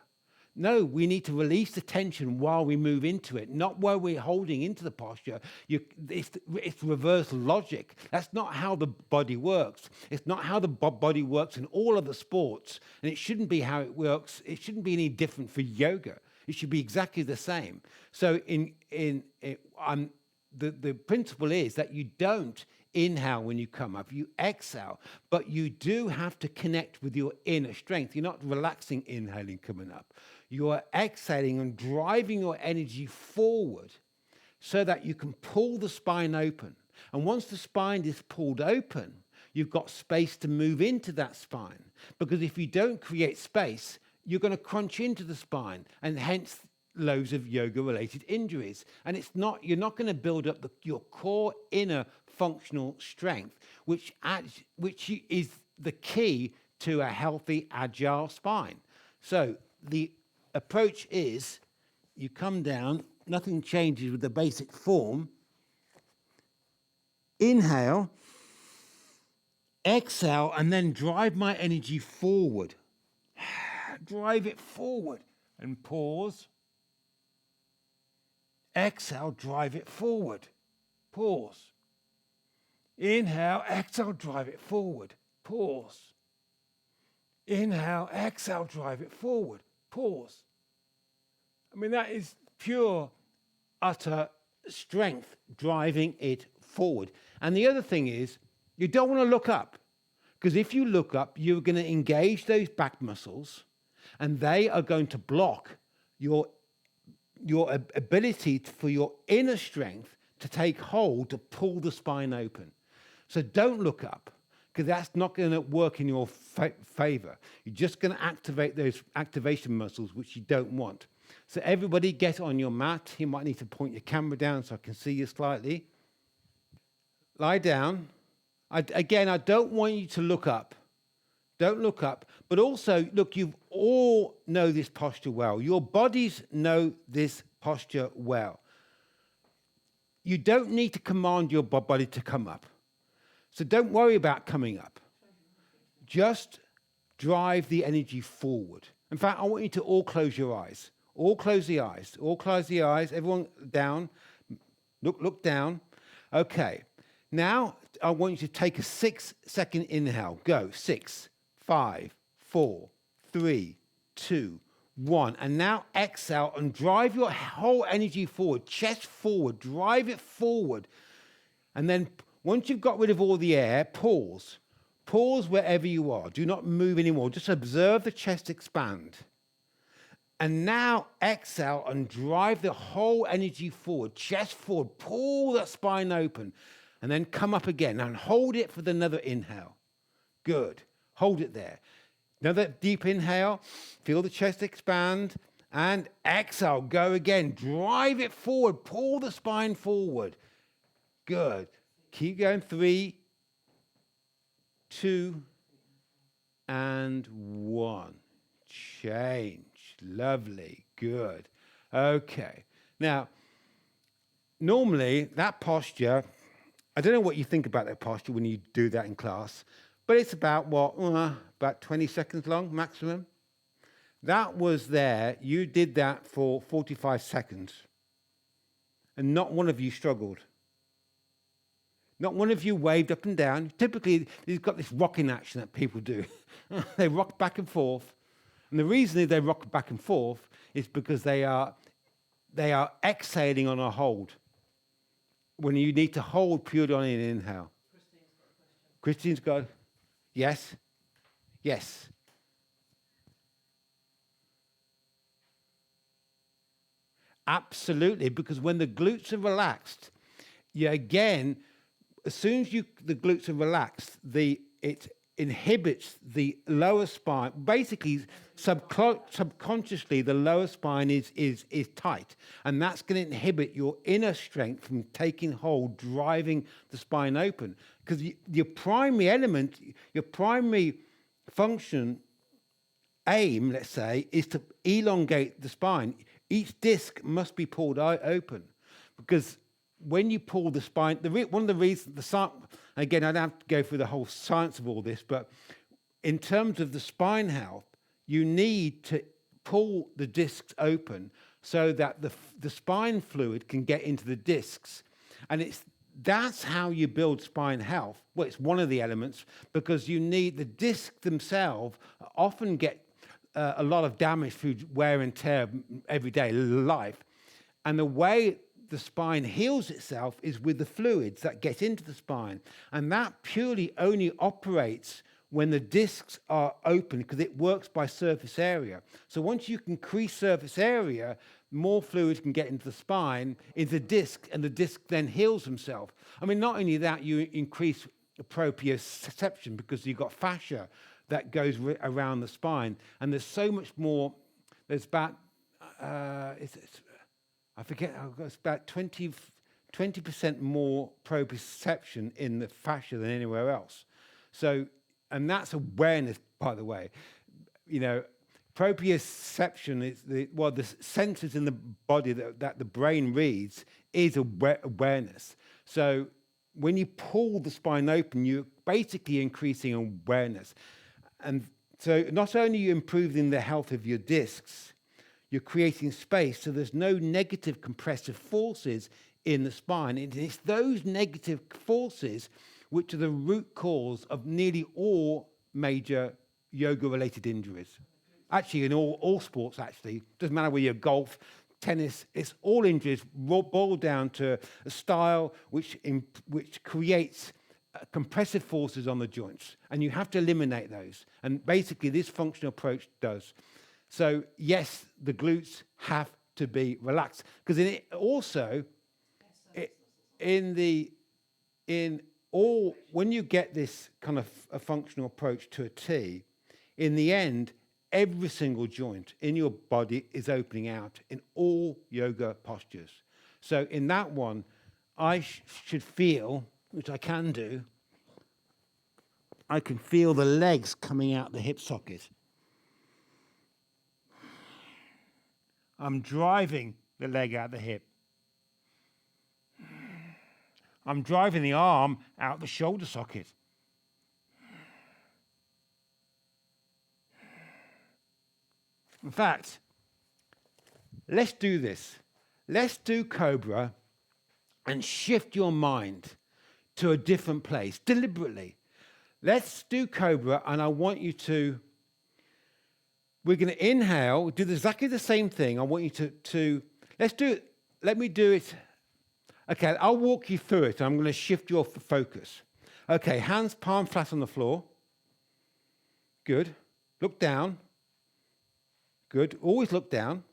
No, we need to release the tension while we move into it, not while we're holding into the posture. It's reverse logic. That's not how the body works. It's not how the body works in all of the sports, and it shouldn't be how it works. It shouldn't be any different for yoga. It should be exactly the same. So the principle is that you don't inhale when you come up, you exhale, but you do have to connect with your inner strength. You're not relaxing, inhaling, coming up. You are exhaling and driving your energy forward so that you can pull the spine open. And once the spine is pulled open, you've got space to move into that spine. Because if you don't create space, you're going to crunch into the spine, and hence loads of yoga-related injuries. And you're not going to build up your core inner functional strength, which is the key to a healthy, agile spine. So the approach is you come down, nothing changes with the basic form. Inhale, exhale, and then drive my energy forward. Drive it forward and pause. Exhale, drive it forward. Pause. Inhale, exhale, drive it forward. Pause. Inhale, exhale, drive it forward. Pause. I mean, that is pure, utter strength driving it forward. And the other thing is, you don't want to look up. Because if you look up, you're going to engage those back muscles, and they are going to block your ability for your inner strength to take hold, to pull the spine open. So don't look up, because that's not going to work in your favor. You're just going to activate those activation muscles, which you don't want. So everybody get on your mat. You might need to point your camera down so I can see you slightly. Lie down. I don't want you to look up. Don't look up. But also, look, you all know this posture well. Your bodies know this posture well. You don't need to command your body to come up. So don't worry about coming up. Just drive the energy forward. In fact, I want you to all close your eyes. All close the eyes. All close the eyes. Everyone down. Look down. Okay. Now, I want you to take a 6-second inhale. Go. 6, 5, 4, 3, 2, 1. And now exhale and drive your whole energy forward. Chest forward. Drive it forward. And then once you've got rid of all the air, pause. Pause wherever you are. Do not move anymore. Just observe the chest expand. And now exhale and drive the whole energy forward, chest forward, pull that spine open, and then come up again and hold it for another inhale. Good. Hold it there. Another deep inhale, feel the chest expand, and exhale, go again. Drive it forward, pull the spine forward. Good. Keep going. 3, 2, and 1. Change. Lovely. Good. Okay. Now, normally that posture, I don't know what you think about that posture when you do that in class, but it's about about 20 seconds long maximum. That was there. You did that for 45 seconds, and not one of you struggled. Not one of you waved up and down. Typically, you've got this rocking action that people do. They rock back and forth. And the reason they rock back and forth is because they are exhaling on a hold. When you need to hold purely on an inhale. Christine's got a question. Yes? Yes. Absolutely, because when the glutes are relaxed, as soon as the glutes are relaxed, it inhibits the lower spine. Basically, subconsciously, the lower spine is tight, and that's going to inhibit your inner strength from taking hold, driving the spine open. Because your primary element, your primary function, aim, let's say, is to elongate the spine. Each disc must be pulled open, because when you pull the spine, one of the reasons, again, I don't have to go through the whole science of all this, but in terms of the spine health, you need to pull the discs open so that the spine fluid can get into the discs. And that's how you build spine health. Well, it's one of the elements, because you need the discs themselves often get a lot of damage through wear and tear everyday life. And the way the spine heals itself is with the fluids that get into the spine. And that purely only operates when the discs are open, because it works by surface area. So once you can increase surface area, more fluids can get into the spine, into the disc, and the disc then heals themselves. I mean, not only that, you increase proprioception, because you've got fascia that goes around the spine. And there's so much more. There's about, I forget, it's about 20% more proprioception in the fascia than anywhere else. So, and that's awareness, by the way. You know, proprioception is the sensors in the body that the brain reads is awareness. So when you pull the spine open, you're basically increasing awareness. And so not only are you improving the health of your discs, you're creating space so there's no negative compressive forces in the spine. It's those negative forces which are the root cause of nearly all major yoga-related injuries. Actually, in all sports, actually. Doesn't matter whether you're golf, tennis, it's all injuries boil down to a style which creates compressive forces on the joints. And you have to eliminate those. And basically, this functional approach does. So, yes, the glutes have to be relaxed. Because when you get this kind of a functional approach to a T, in the end, every single joint in your body is opening out in all yoga postures. So in that one, I should feel, which I can do, I can feel the legs coming out the hip socket. I'm driving the leg out the hip. I'm driving the arm out the shoulder socket. In fact, let's do this. Let's do Cobra and shift your mind to a different place, deliberately. Let's do Cobra, and I want you to, we're going to inhale, do exactly the same thing. I want you to let's do it. Let me do it. Okay, I'll walk you through it. I'm going to shift your focus. Okay, hands palm flat on the floor. Good. Look down. Good. Always look down.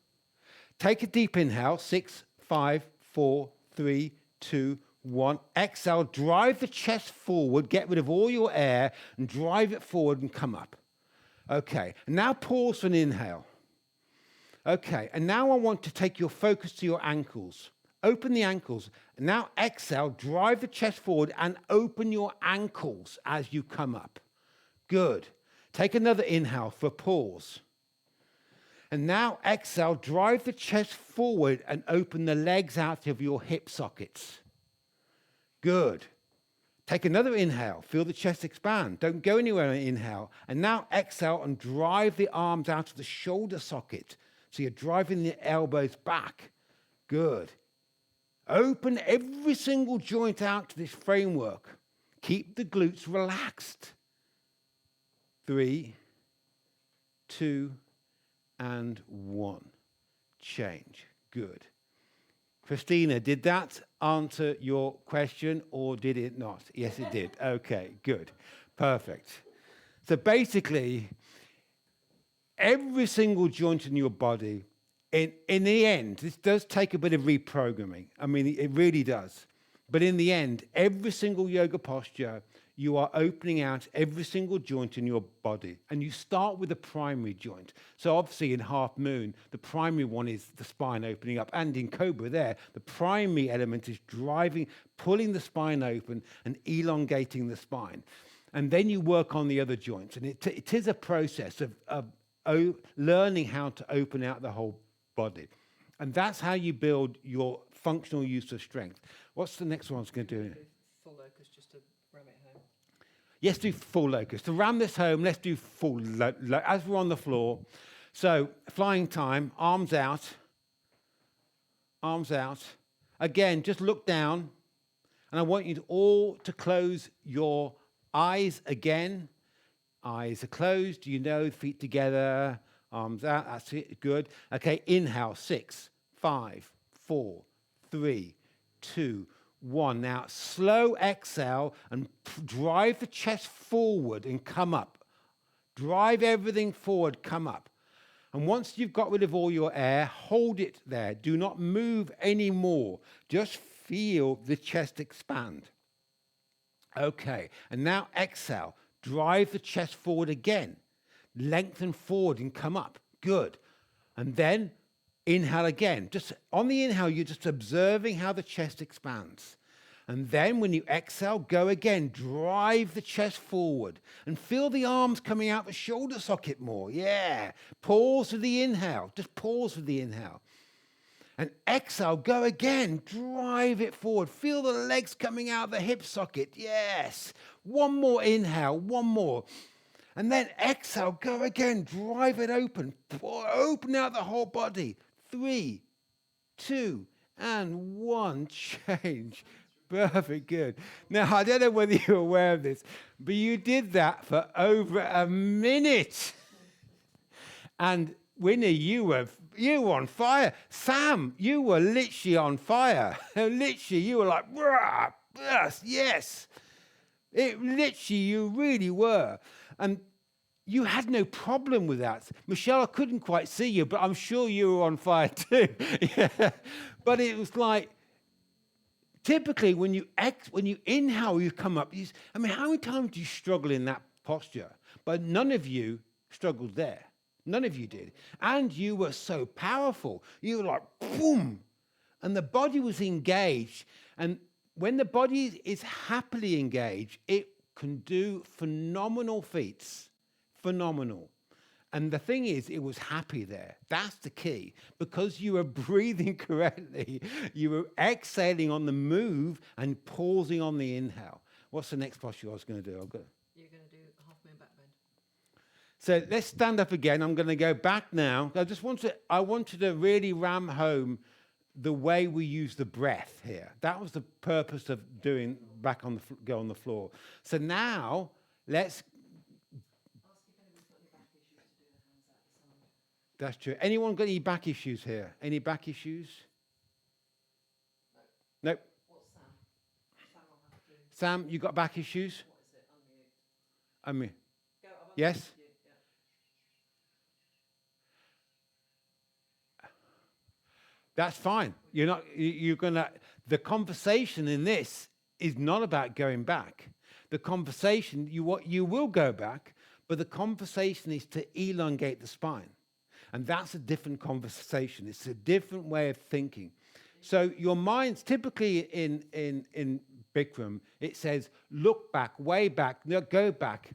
Take a deep inhale. 6, 5, 4, 3, 2, 1. Exhale. Drive the chest forward. Get rid of all your air and drive it forward and come up. Okay. Now pause for an inhale. Okay. And now I want to take your focus to your ankles. Open the ankles. Now exhale. Drive the chest forward and open your ankles as you come up. Good. Take another inhale for pause. And now exhale, drive the chest forward and open the legs out of your hip sockets. Good. Take another inhale, feel the chest expand. Don't go anywhere on inhale. And now exhale and drive the arms out of the shoulder socket. So you're driving the elbows back. Good. Open every single joint out to this framework. Keep the glutes relaxed. 3, 2, and 1. Change. Good. Christina, did that answer your question or did it not? Yes, it did. Okay, good. Perfect. So basically, every single joint in your body, in the end, this does take a bit of reprogramming. I mean, it really does. But in the end, every single yoga posture, you are opening out every single joint in your body. And you start with the primary joint. So obviously in Half Moon, the primary one is the spine opening up. And in Cobra there, the primary element is pulling the spine open and elongating the spine. And then you work on the other joints. And it is a process of learning how to open out the whole body. And that's how you build your functional use of strength. What's the next one I was going to do? Full locust just to ram it home. Yes, do full locust. To ram this home, let's do full as we're on the floor. So, flying time, arms out. Arms out. Again, just look down. And I want you all to close your eyes again. Eyes are closed. You know, feet together. Arms out. That's it. Good. Okay, inhale. 6, 5, 4, 3, 2, 1. Now, slow exhale and drive the chest forward and come up. Drive everything forward, come up. And once you've got rid of all your air, hold it there. Do not move anymore. Just feel the chest expand. Okay, and now exhale. Drive the chest forward again. Lengthen forward and come up. Good. And then inhale again. Just on the inhale, you're just observing how the chest expands. And then when you exhale, go again. Drive the chest forward and feel the arms coming out the shoulder socket more. Yeah. Pause with the inhale. Just pause with the inhale. And exhale, go again. Drive it forward. Feel the legs coming out the hip socket. Yes. One more inhale. One more. And then exhale, go again. Drive it open. Open out the whole body. 3, 2, and 1. Change. Perfect, good. Now, I don't know whether you're aware of this, but you did that for over a minute. And Winnie, you were on fire. Sam, you were literally on fire. Literally, you were like, yes, yes. It literally, you really were. And you had no problem with that. Michelle, I couldn't quite see you, but I'm sure you were on fire too. Yeah. But it was like, typically when you inhale, you come up. I mean, how many times do you struggle in that posture? But none of you struggled there. None of you did. And you were so powerful. You were like, boom. And the body was engaged. And when the body is happily engaged, it can do phenomenal feats. Phenomenal. And the thing is, it was happy there. That's the key. Because you were breathing correctly, you were exhaling on the move and pausing on the inhale. What's the next posture I was going to do? You're going to do a half moon back bend. So let's stand up again. I'm going to go back now. I wanted to really ram home the way we use the breath here. That was the purpose of doing go on the floor. So now let's. That's true. Anyone got any back issues here? Any back issues? No. Nope. What's Sam? Sam will have to. Sam, you got back issues? What is it? Unmute. Yes? That's fine. You're gonna, the conversation in this is not about going back. The conversation, you will go back, but the conversation is to elongate the spine. And that's a different conversation. It's a different way of thinking. So your mind's typically in Bikram, it says, look back, way back, no, go back.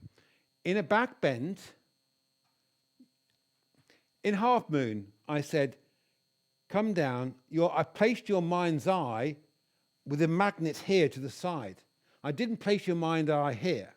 In a back bend, in half moon, I said, come down. I placed your mind's eye with the magnets here to the side. I didn't place your mind's eye here.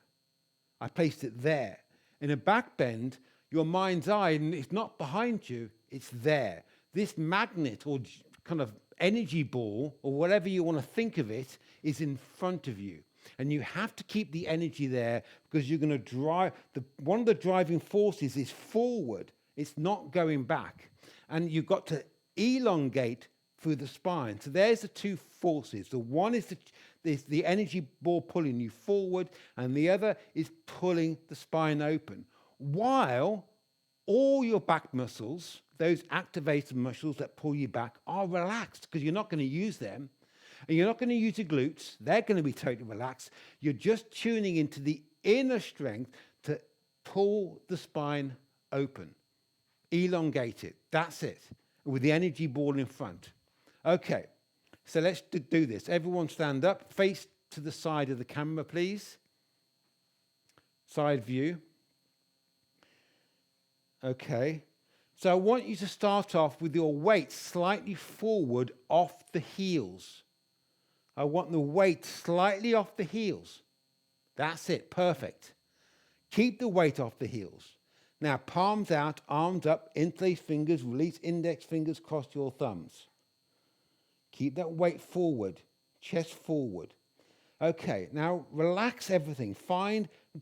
I placed it there. In a back bend, your mind's eye, and it's not behind you, it's there. This magnet or kind of energy ball, or whatever you want to think of it, is in front of you. And you have to keep the energy there because you're going to drive. One of the driving forces is forward. It's not going back. And you've got to elongate through the spine. So there's the two forces. The one is the energy ball pulling you forward, and the other is pulling the spine open. While all your back muscles, those activated muscles that pull you back, are relaxed because you're not going to use them. And you're not going to use your glutes. They're going to be totally relaxed. You're just tuning into the inner strength to pull the spine open. Elongate it. That's it. With the energy ball in front. Okay. So let's do this. Everyone stand up. Face to the side of the camera, please. Side view. Okay. So I want you to start off with your weight slightly forward off the heels. I want the weight slightly off the heels. That's it. Perfect. Keep the weight off the heels. Now, palms out, arms up, interlace fingers, release index fingers, cross your thumbs. Keep that weight forward, chest forward. Okay, now relax everything.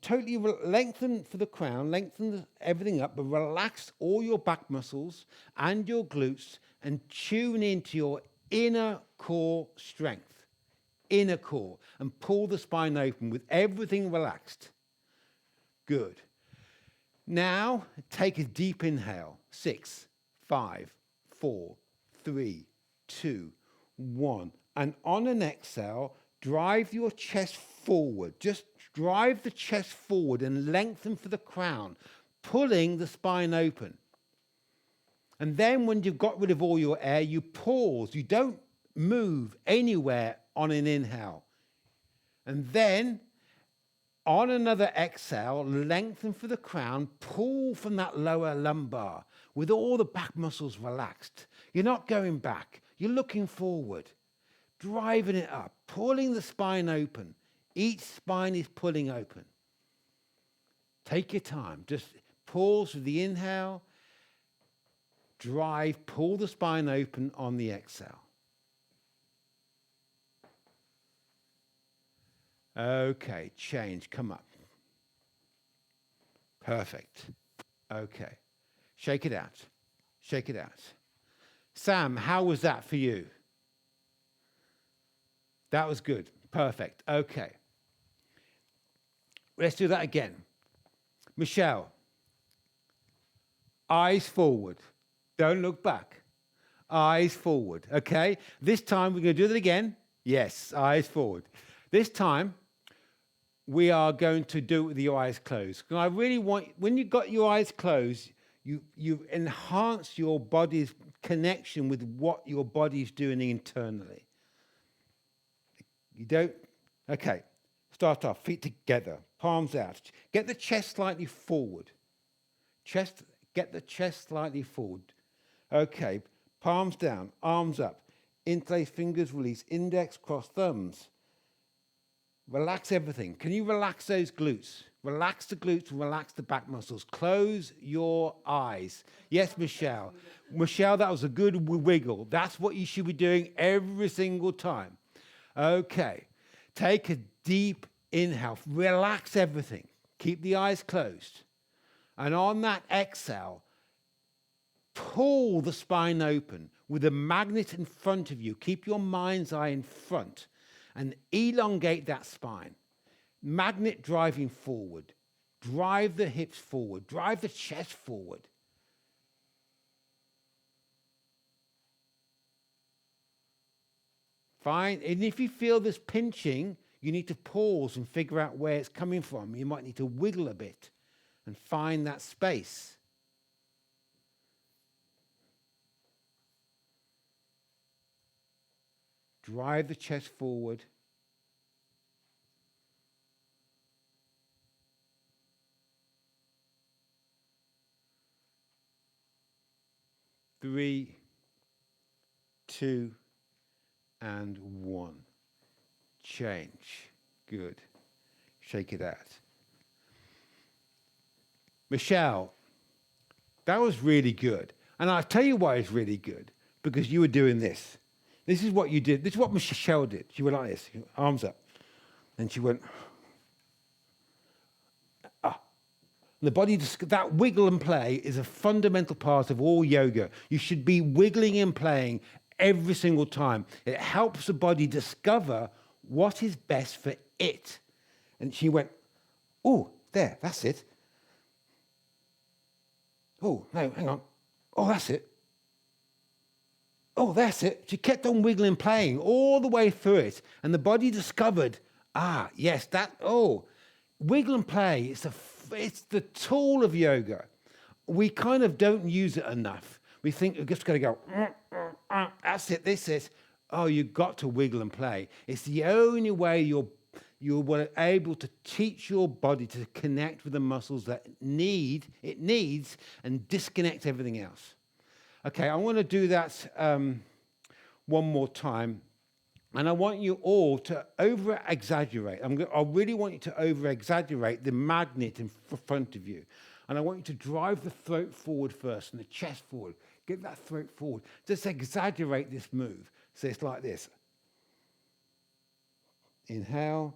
Totally lengthen for the crown, lengthen everything up, but relax all your back muscles and your glutes and tune into your inner core strength. Inner core, and pull the spine open with everything relaxed. Good. Now, take a deep inhale. 6, 5, 4, 3, 2, 1. And on an exhale, drive your chest forward. Just drive the chest forward and lengthen for the crown, pulling the spine open. And then when you've got rid of all your air, you pause. You don't move anywhere on an inhale. And then on another exhale, lengthen for the crown, pull from that lower lumbar with all the back muscles relaxed. You're not going back. You're looking forward, driving it up, pulling the spine open. Each spine is pulling open. Take your time. Just pause with the inhale, drive, pull the spine open on the exhale. Okay, change, come up. Perfect. Okay. Shake it out. Shake it out. Sam, how was that for you? That was good. Perfect. Okay. Let's do that again. Michelle, eyes forward. Don't look back. Eyes forward. Okay? This time we're going to do that again. Yes, eyes forward. This time, we are going to do it with your eyes closed. And I really want, when you've got your eyes closed, you've enhanced your body's connection with what your body's doing internally. You don't? Okay. Start off. Feet together. Palms out. Get the chest slightly forward. Get the chest slightly forward. Okay. Palms down. Arms up. Interlace fingers, release index, cross thumbs. Relax everything. Can you relax those glutes? Relax the glutes, relax the back muscles. Close your eyes. Yes, Michelle. Michelle, that was a good wiggle. That's what you should be doing every single time. Okay. Take a deep inhale. Relax everything. Keep the eyes closed. And on that exhale, pull the spine open with a magnet in front of you. Keep your mind's eye in front. And elongate that spine. Magnet driving forward. Drive the hips forward. Drive the chest forward. Fine. And if you feel this pinching, you need to pause and figure out where it's coming from. You might need to wiggle a bit and find that space. Drive the chest forward. Three, 2, and 1. Change. Good. Shake it out. Michelle, that was really good. And I'll tell you why it's really good. Because you were doing this. This is what you did. This is what Michelle did. She went like this, arms up. And she went, ah. And the body, that wiggle and play is a fundamental part of all yoga. You should be wiggling and playing every single time. It helps the body discover what is best for it. And she went, oh, there, that's it. Oh, no, hang on. Oh, that's it. Oh, that's it. She kept on wiggling, playing all the way through it. And the body discovered, yes, wiggle and play, it's the tool of yoga. We kind of don't use it enough. We think we're just going to go, that's it, this is. Oh, you've got to wiggle and play. It's the only way you're able to teach your body to connect with the muscles that it needs and disconnect everything else. Okay, I want to do that one more time. And I want you all to over-exaggerate. I really want you to over-exaggerate the magnet in front of you. And I want you to drive the throat forward first and the chest forward. Get that throat forward. Just exaggerate this move. So it's like this. Inhale.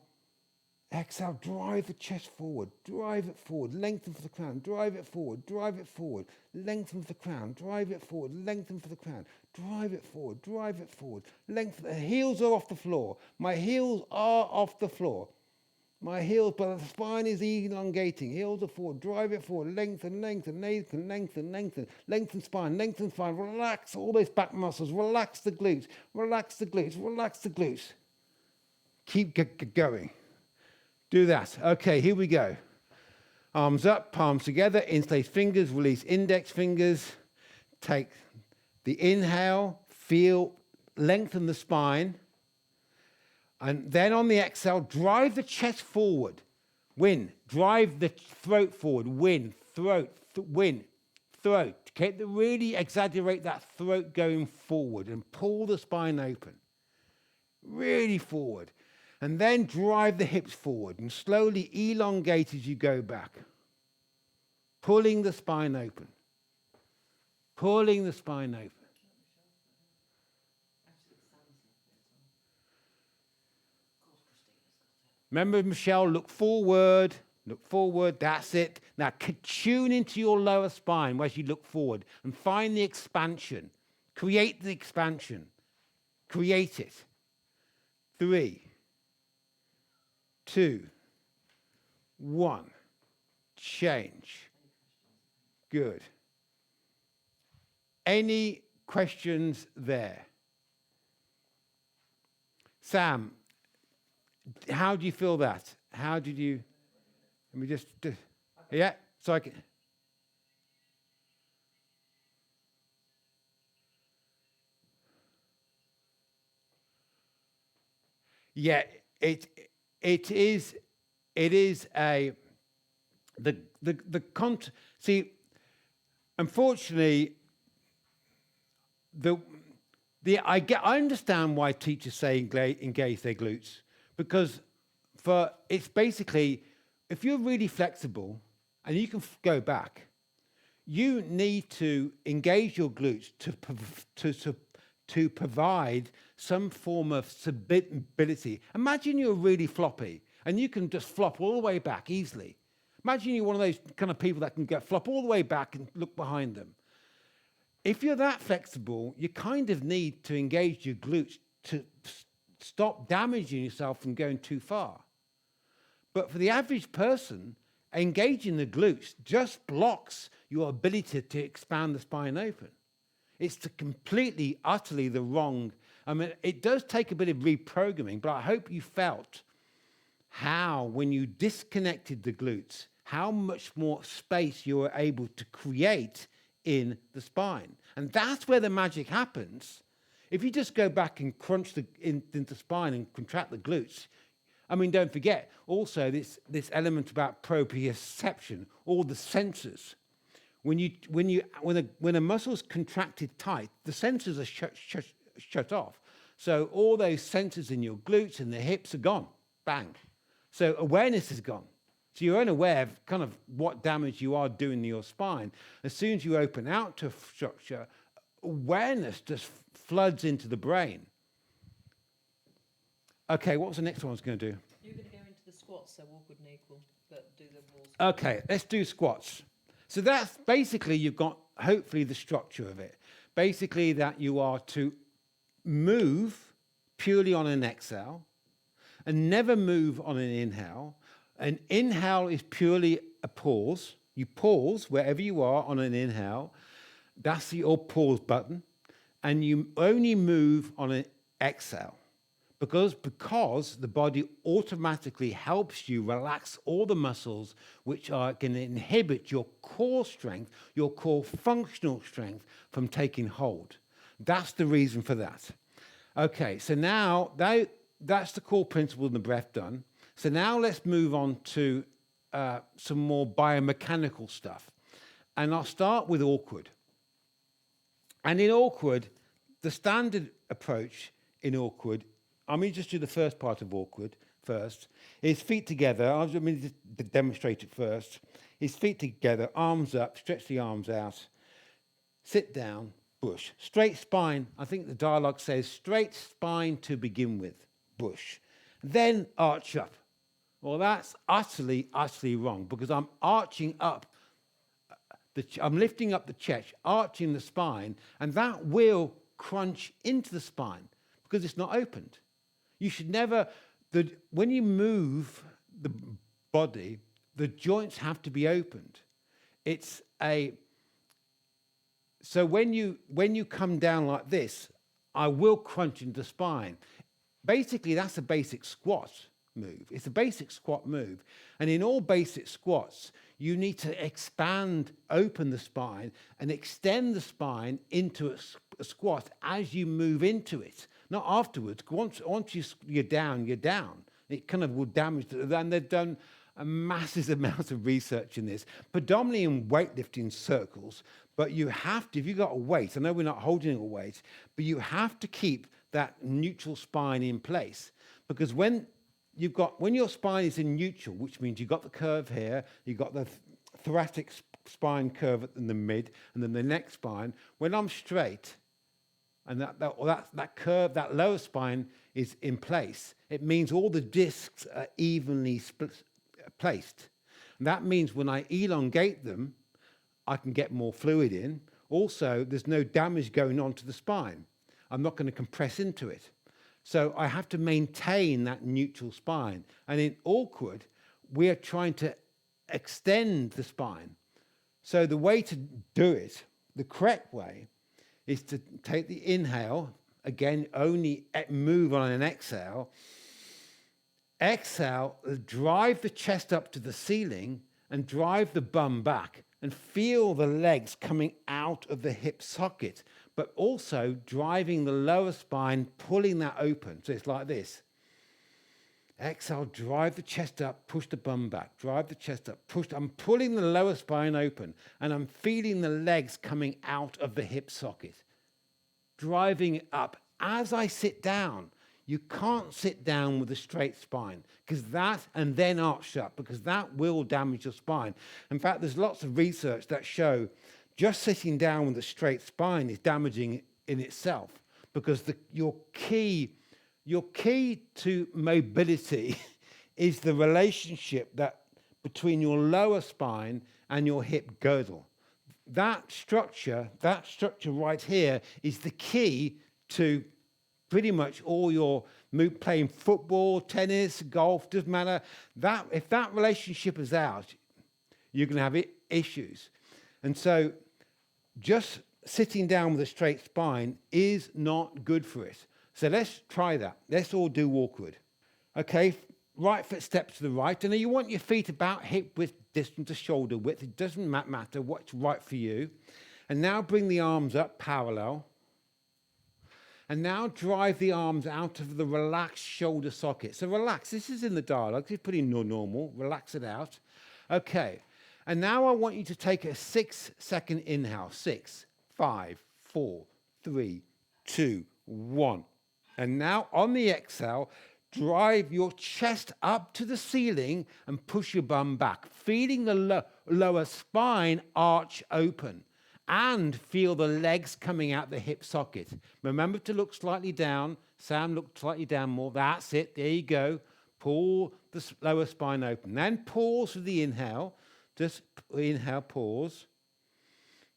Exhale, drive the chest forward, drive it forward, lengthen for the crown, drive it forward, lengthen for the crown, drive it forward, lengthen for the crown, drive it forward, lengthen. The heels are off the floor. My heels are off the floor. My heels, but the spine is elongating. Heels are forward, drive it forward, lengthen spine, relax all those back muscles, relax the glutes. Keep going. Do that. Okay, here we go. Arms up, palms together, interlace fingers, release index fingers. Take the inhale, feel, lengthen the spine. And then on the exhale, drive the chest forward. Drive the throat forward. Throat. Okay, really exaggerate that throat going forward and pull the spine open. Really forward. And then drive the hips forward and slowly elongate as you go back. Pulling the spine open. Remember, Michelle, look forward, that's it. Now, tune into your lower spine as you look forward and find the expansion. Create the expansion. Create it. 3, 2, 1. Change. Good. Any questions there? Sam, how do you feel that? How did you... Let me just... Yeah, so I can... Yeah, it is a... See, unfortunately, I understand why teachers say engage their glutes, because it's basically, if you're really flexible and you can go back, you need to engage your glutes to provide some form of stability. Imagine you're really floppy and you can just flop all the way back easily. Imagine you're one of those kind of people that can flop all the way back and look behind them. If you're that flexible, you kind of need to engage your glutes to stop damaging yourself from going too far. But for the average person, engaging the glutes just blocks your ability to expand the spine open. It's completely, utterly the wrong I mean, it does take a bit of reprogramming, but I hope you felt how, when you disconnected the glutes, how much more space you were able to create in the spine. And that's where the magic happens. If you just go back and crunch into the spine and contract the glutes, I mean, don't forget also this element about proprioception, all the sensors. When a muscle's contracted tight, the sensors are shut off. So all those sensors in your glutes and the hips are gone. Bang. So awareness is gone. So you're unaware of kind of what damage you are doing to your spine. As soon as you open out to structure, awareness just floods into the brain. Okay, what was the next one I was going to do? You're going to go into the squats, so awkward and equal, but do the walls. Okay, let's do squats. So that's basically, you've got hopefully the structure of it. Basically that you are to move purely on an exhale and never move on an inhale. An inhale is purely a pause. You pause wherever you are on an inhale. That's your pause button. And you only move on an exhale. Because the body automatically helps you relax all the muscles which are going to inhibit your core strength, your core functional strength from taking hold. That's the reason for that. Okay, so now that's the core principle of the breath done. So now let's move on to some more biomechanical stuff. And I'll start with awkward. And in awkward, the standard approach in awkward, I'm going to just do the first part of awkward first. Is feet together. I'm going to demonstrate it first. Is feet together, arms up, stretch the arms out, sit down, bush. Straight spine. I think the dialogue says straight spine to begin with, bush. Then arch up. Well, that's utterly wrong because I'm arching up. I'm lifting up the chest, arching the spine, and that will crunch into the spine because it's not opened. You should never, when you move the body, the joints have to be opened. So when you come down like this, I will crunch into the spine. Basically, that's a basic squat move. It's a basic squat move. And in all basic squats, you need to expand, open the spine, and extend the spine into a squat as you move into it. Not afterwards. Once you're down, you're down. It kind of will damage. And they've done a massive amount of research in this, predominantly in weightlifting circles. But you have to, if you've got a weight, I know we're not holding a weight, but you have to keep that neutral spine in place. Because when your spine is in neutral, which means you've got the curve here, you've got the thoracic spine curve in the mid, and then the neck spine. When I'm straight, and that curve, that lower spine is in place, it means all the discs are evenly placed. And that means when I elongate them, I can get more fluid in. Also, there's no damage going on to the spine. I'm not going to compress into it. So I have to maintain that neutral spine. And in awkward, we are trying to extend the spine. So the way to do it, the correct way, is to take the inhale, again, only move on an exhale. Exhale, drive the chest up to the ceiling and drive the bum back and feel the legs coming out of the hip socket, but also driving the lower spine, pulling that open. So it's like this. Exhale, drive the chest up, push the bum back, drive the chest up, push. I'm pulling the lower spine open and I'm feeling the legs coming out of the hip socket, driving it up. As I sit down, you can't sit down with a straight spine because that, and then arch up, because that will damage your spine. In fact, there's lots of research that show just sitting down with a straight spine is damaging in itself because your key to mobility is the relationship between your lower spine and your hip girdle. That structure right here is the key to pretty much all your playing football, tennis, golf, doesn't matter. If that relationship is out, you're going to have issues. And so just sitting down with a straight spine is not good for it. So let's try that. Let's all do awkward. Okay, right foot steps to the right. And then you want your feet about hip width distance to shoulder width. It doesn't matter what's right for you. And now bring the arms up parallel. And now drive the arms out of the relaxed shoulder socket. So relax. This is in the dialogue. It's pretty normal. Relax it out. Okay. And now I want you to take a 6-second inhale. 6, 5, 4, 3, 2, 1. And now on the exhale, drive your chest up to the ceiling and push your bum back, feeling the lower spine arch open. And feel the legs coming out the hip socket. Remember to look slightly down. Sam, look slightly down more. That's it. There you go. Pull the lower spine open. Then pause for the inhale. Just inhale, pause.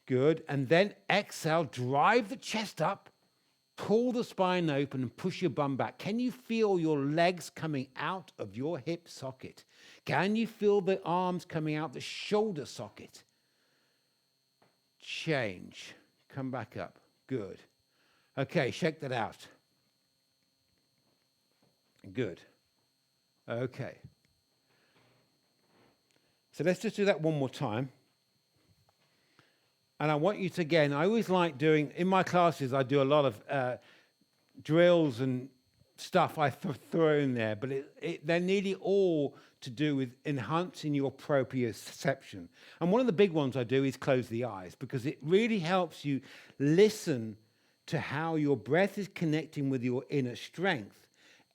Good. And then exhale, drive the chest up. Pull the spine open and push your bum back. Can you feel your legs coming out of your hip socket? Can you feel the arms coming out the shoulder socket? Change. Come back up. Good. Okay, shake that out. Good. Okay. So let's just do that one more time. And I want you to, again, I always like doing, in my classes, I do a lot of drills and stuff I throw in there, but they're nearly all to do with enhancing your proprioception. And one of the big ones I do is close the eyes, because it really helps you listen to how your breath is connecting with your inner strength,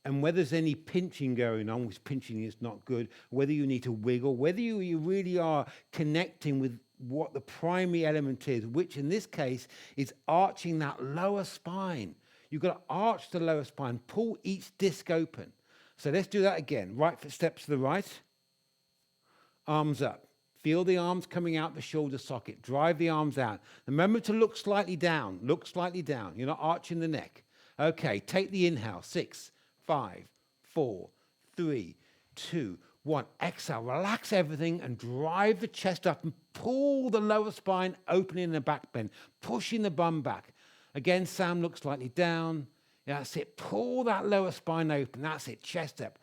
and whether there's any pinching going on, which pinching is not good, whether you need to wiggle, whether you really are connecting with what the primary element is, which in this case is arching that lower spine. You've got to arch the lower spine, pull each disc open. So let's do that again. Right foot steps to the right, arms up. Feel the arms coming out the shoulder socket. Drive the arms out. Remember to look slightly down. Look slightly down. You're not arching the neck. Okay, take the inhale. 6, 5, 4, 3, 2, 1. Exhale. Relax everything and drive the chest up and pull the lower spine open in the back bend, pushing the bum back. Again, Sam, look slightly down. That's it. Pull that lower spine open. That's it. Chest up.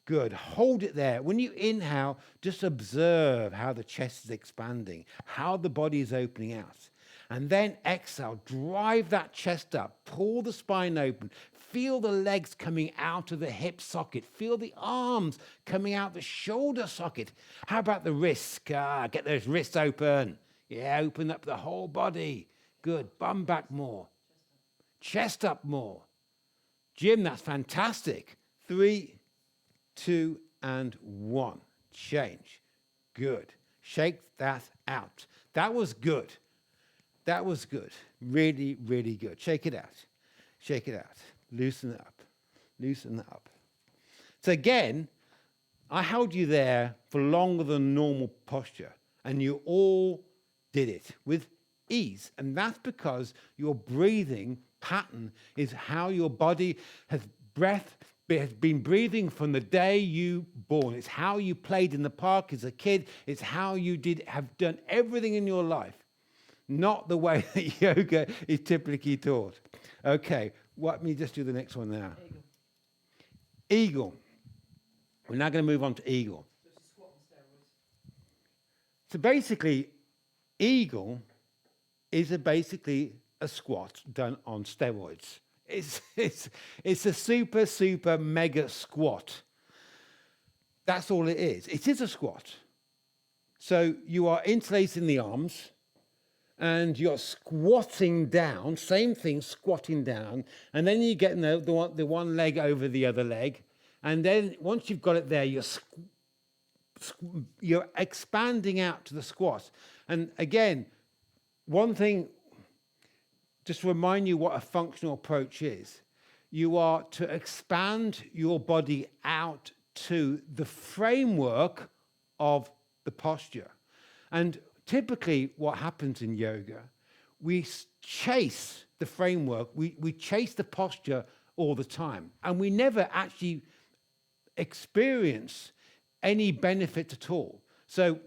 Good. Hold it there. When you inhale, just observe how the chest is expanding, how the body is opening out. And then exhale. Drive that chest up. Pull the spine open. Feel the legs coming out of the hip socket. Feel the arms coming out the shoulder socket. How about the wrists? Get those wrists open. Yeah, open up the whole body. Good. Bum back more. Chest up more. Jim, that's fantastic. 3, 2, and 1. Change. Good. Shake that out. That was good. That was good. Really, really good. Shake it out. Shake it out. Loosen it up. Loosen it up. So again, I held you there for longer than normal posture, and you all did it with ease. And that's because your breathing pattern is how your body has been breathing from the day you born. It's how you played in the park as a kid. It's how you have done everything in your life, not the way that yoga is typically taught. Okay, let me just do the next one now. Eagle. We're now going to move on to eagle. So it's a squat on steroids. So basically, eagle is basically a squat done on steroids. It's a super mega squat. That's all it is. It is a squat. So you are interlacing the arms and you're squatting down, same thing, squatting down, and then you get the one leg over the other leg, and then once you've got it there, you're expanding out to the squat. And again, one thing, just to remind you what a functional approach is. You are to expand your body out to the framework of the posture. And typically what happens in yoga, we chase the framework, we chase the posture all the time, and we never actually experience any benefit at all. So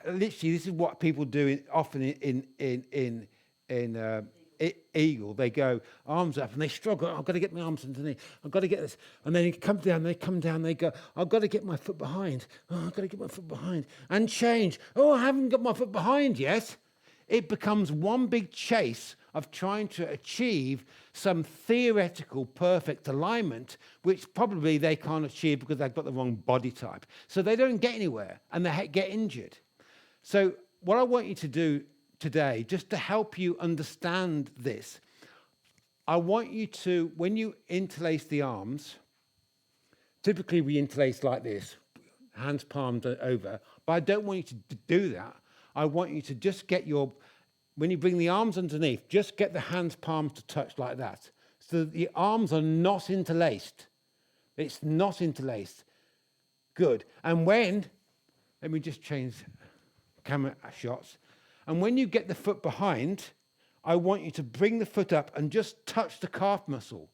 literally, this is what people do often in eagle, they go arms up and they struggle. I've got to get my arms underneath. I've got to get this. And then they come down, they go, I've got to get my foot behind. Oh, I've got to get my foot behind. And change. Oh, I haven't got my foot behind yet. It becomes one big chase of trying to achieve some theoretical perfect alignment, which probably they can't achieve because they've got the wrong body type. So they don't get anywhere and they get injured. So what I want you to do today, just to help you understand this, I want you to, when you interlace the arms, typically we interlace like this, hands palmed over, but I don't want you to do that. I want you to just get when you bring the arms underneath, just get the hands palms to touch like that. So that the arms are not interlaced. It's not interlaced. Good. And let me just change camera shots. And when you get the foot behind, I want you to bring the foot up and just touch the calf muscle.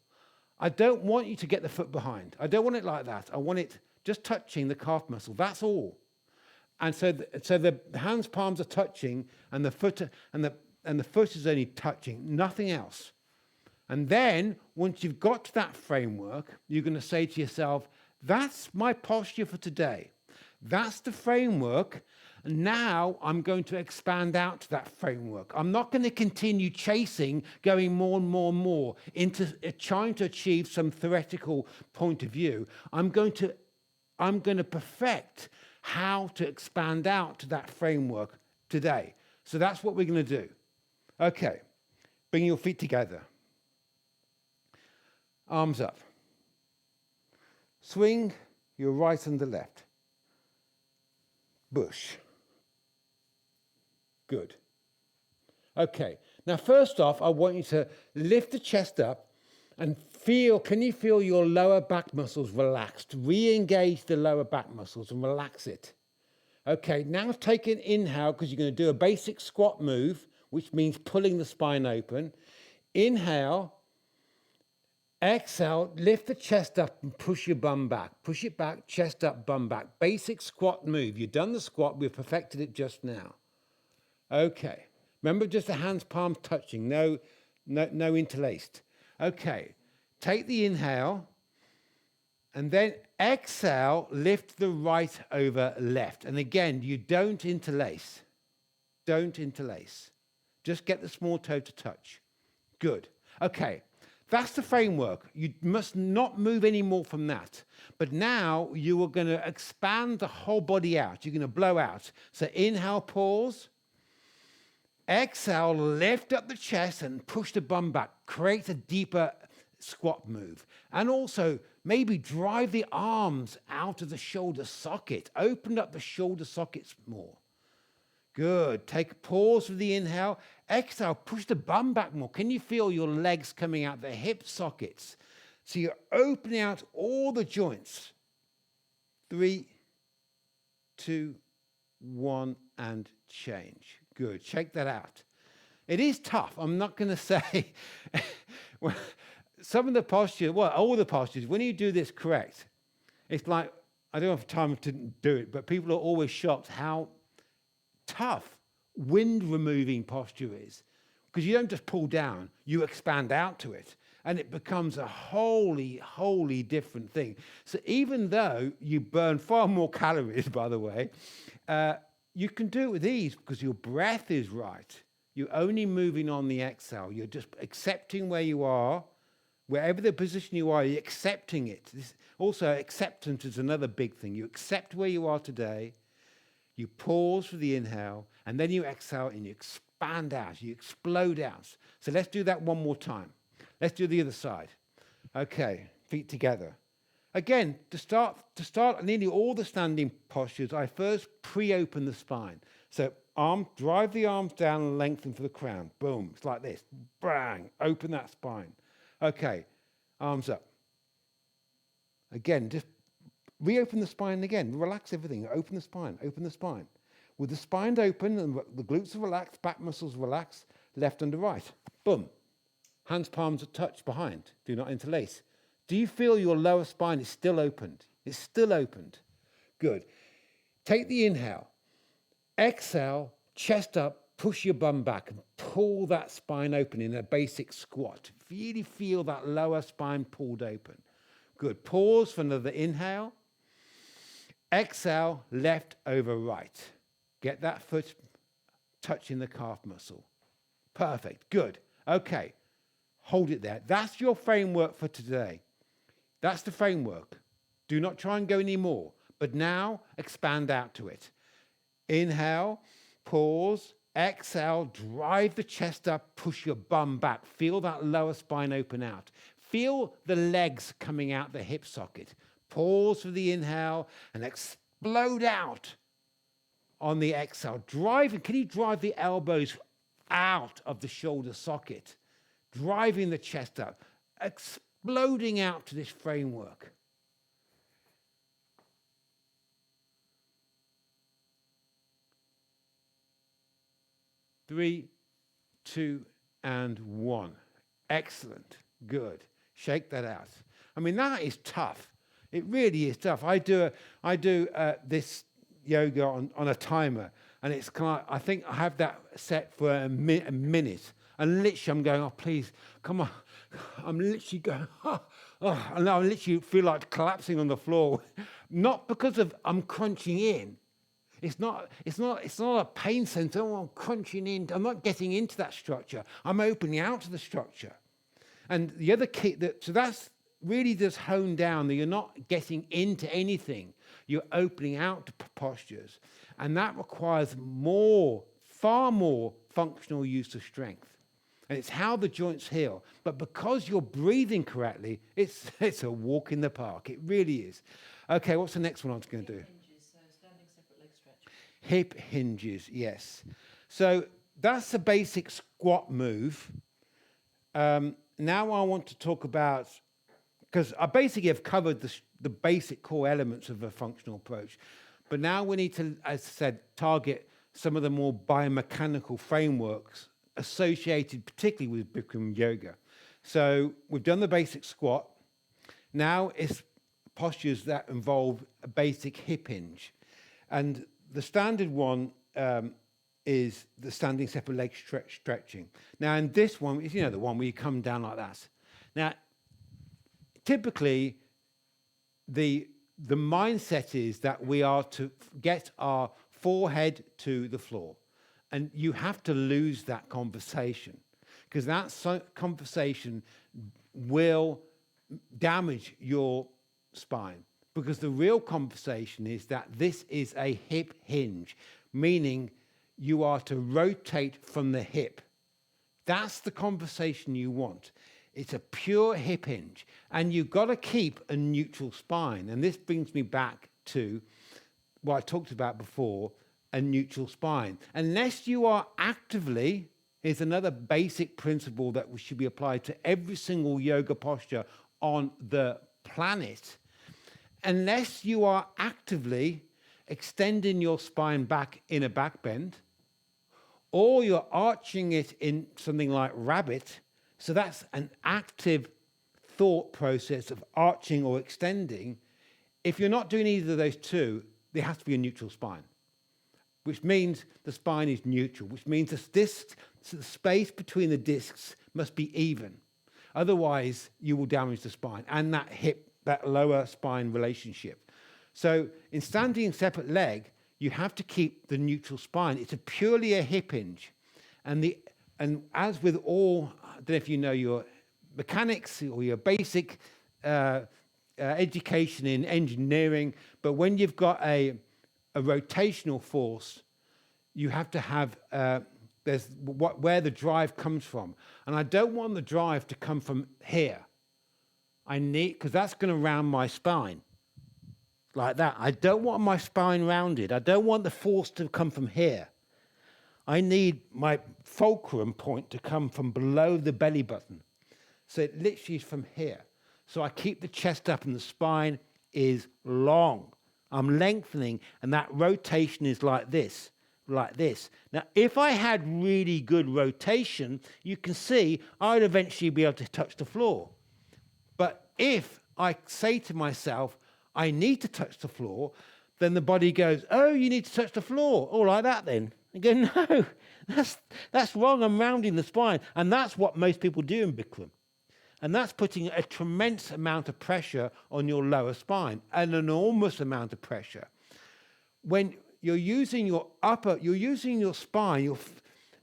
I don't want you to get the foot behind. I don't want it like that. I want it just touching the calf muscle. That's all. And so the hands palms are touching, and the foot is only touching, nothing else. And then once you've got to that framework, you're going to say to yourself, that's my posture for today. That's the framework. And now I'm going to expand out to that framework. I'm not going to continue chasing, going more and more and more into trying to achieve some theoretical point of view. I'm going to perfect how to expand out to that framework today. So that's what we're going to do. Okay, bring your feet together. Arms up. Swing your right and the left. Bush. Good. Okay, now first off, I want you to lift the chest up and can you feel your lower back muscles relaxed? Re-engage the lower back muscles and relax it. Okay, now take an inhale because you're going to do a basic squat move, which means pulling the spine open. Inhale, exhale, lift the chest up and push your bum back. Push it back, chest up, bum back. Basic squat move. You've done the squat, we've perfected it just now. Okay, remember just the hands, palms touching, no interlaced. Okay, take the inhale and then exhale, lift the right over left. And again, you don't interlace. Don't interlace. Just get the small toe to touch. Good. Okay, that's the framework. You must not move any more from that. But now you are going to expand the whole body out. You're going to blow out. So inhale, pause. Exhale, lift up the chest and push the bum back. Create a deeper squat move. And also, maybe drive the arms out of the shoulder socket. Open up the shoulder sockets more. Good. Take a pause for the inhale. Exhale, push the bum back more. Can you feel your legs coming out the hip sockets? So you're opening out all the joints. 3, 2, 1, and change. Good. Check that out. It is tough. I'm not going to say some of the postures, well, all the postures, when you do this correct, it's like, I don't have time to do it, but people are always shocked how tough wind removing posture is, because you don't just pull down, you expand out to it, and it becomes a wholly different thing. So even though you burn far more calories, by the way, you can do it with ease because your breath is right. You're only moving on the exhale. You're just accepting where you are, wherever the position you are, you're accepting it. Also, acceptance is another big thing. You accept where you are today. You pause for the inhale, and then you exhale and you expand out. You explode out. So let's do that one more time. Let's do the other side. Okay, feet together. Again, to start nearly all the standing postures, I first pre-open the spine. So drive the arms down and lengthen for the crown. Boom, it's like this. Bang, open that spine. Okay, arms up. Again, just reopen the spine again. Relax everything. Open the spine. Open the spine. With the spine open and the glutes are relaxed, back muscles relaxed, left and right. Boom. Hands, palms are touched behind. Do not interlace. Do you feel your lower spine is still opened? It's still opened. Good. Take the inhale. Exhale, chest up, push your bum back and pull that spine open in a basic squat. Really feel that lower spine pulled open. Good. Pause for another inhale. Exhale, left over right. Get that foot touching the calf muscle. Perfect. Good. Okay. Hold it there. That's your framework for today. That's the framework. Do not try and go any more, but now expand out to it. Inhale, pause, exhale, drive the chest up, push your bum back. Feel that lower spine open out. Feel the legs coming out the hip socket. Pause for the inhale and explode out on the exhale. Can you drive the elbows out of the shoulder socket? Driving the chest up, exploding out to this framework. Three, 2, and 1. Excellent. Good. Shake that out. I mean, that is tough. It really is tough. I do this yoga on a timer, and it's kind of, I think I have that set for a minute. And literally, I'm going, oh, please, come on. I'm literally going, and I literally feel like collapsing on the floor. Not because of I'm crunching in. It's not a pain center. Oh, I'm crunching in. I'm not getting into that structure. I'm opening out to the structure. And the other key, so that's really just honed down that you're not getting into anything. You're opening out to postures. And that requires far more functional use of strength. And it's how the joints heal. But because you're breathing correctly, it's a walk in the park. It really is. Okay, what's the next one I'm going to do? Hinges, so standing separate leg stretch. Hip hinges, yes. So that's a basic squat move. Now I want to talk about, because I basically have covered the basic core elements of a functional approach. But now we need to, as I said, target some of the more biomechanical frameworks associated particularly with Bikram yoga. So we've done the basic squat. Now it's postures that involve a basic hip hinge. And the standard one is the standing separate leg stretching. Now in this one, is the one where you come down like that. Now, typically, the mindset is that we are to get our forehead to the floor. And you have to lose that conversation, because that conversation will damage your spine. Because the real conversation is that this is a hip hinge, meaning you are to rotate from the hip. That's the conversation you want. It's a pure hip hinge. And you've got to keep a neutral spine. And this brings me back to what I talked about before, a neutral spine. Unless you are actively, here's another basic principle that should be applied to every single yoga posture on the planet. Unless you are actively extending your spine back in a back bend, or you're arching it in something like rabbit, so that's an active thought process of arching or extending. If you're not doing either of those two, there has to be a neutral spine, which means the spine is neutral, which means the space between the discs must be even. Otherwise, you will damage the spine and that lower spine relationship. So in standing separate leg, you have to keep the neutral spine. It's purely a hip hinge. And as with all, I don't know if you know your mechanics or your basic education in engineering, but when you've got a rotational force, you have to have where the drive comes from. And I don't want the drive to come from here. Because that's going to round my spine. Like that. I don't want my spine rounded. I don't want the force to come from here. I need my fulcrum point to come from below the belly button. So it literally is from here. So I keep the chest up and the spine is long. I'm lengthening, and that rotation is like this. Now, if I had really good rotation, you can see I would eventually be able to touch the floor. But if I say to myself, I need to touch the floor, then the body goes, oh, you need to touch the floor. All like that then. I go, no, that's wrong. I'm rounding the spine. And that's what most people do in Bikram. And that's putting a tremendous amount of pressure on your lower spine, an enormous amount of pressure. When you're using your spine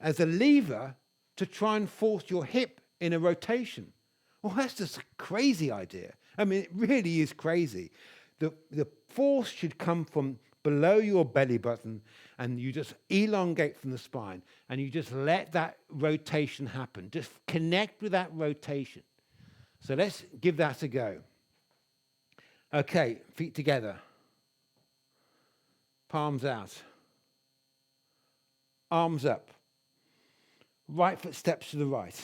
as a lever to try and force your hip in a rotation. Well, that's just a crazy idea. I mean, it really is crazy. The force should come from below your belly button, and you just elongate from the spine, and you just let that rotation happen. Just connect with that rotation. So let's give that a go. Okay, feet together. Palms out. Arms up. Right foot steps to the right.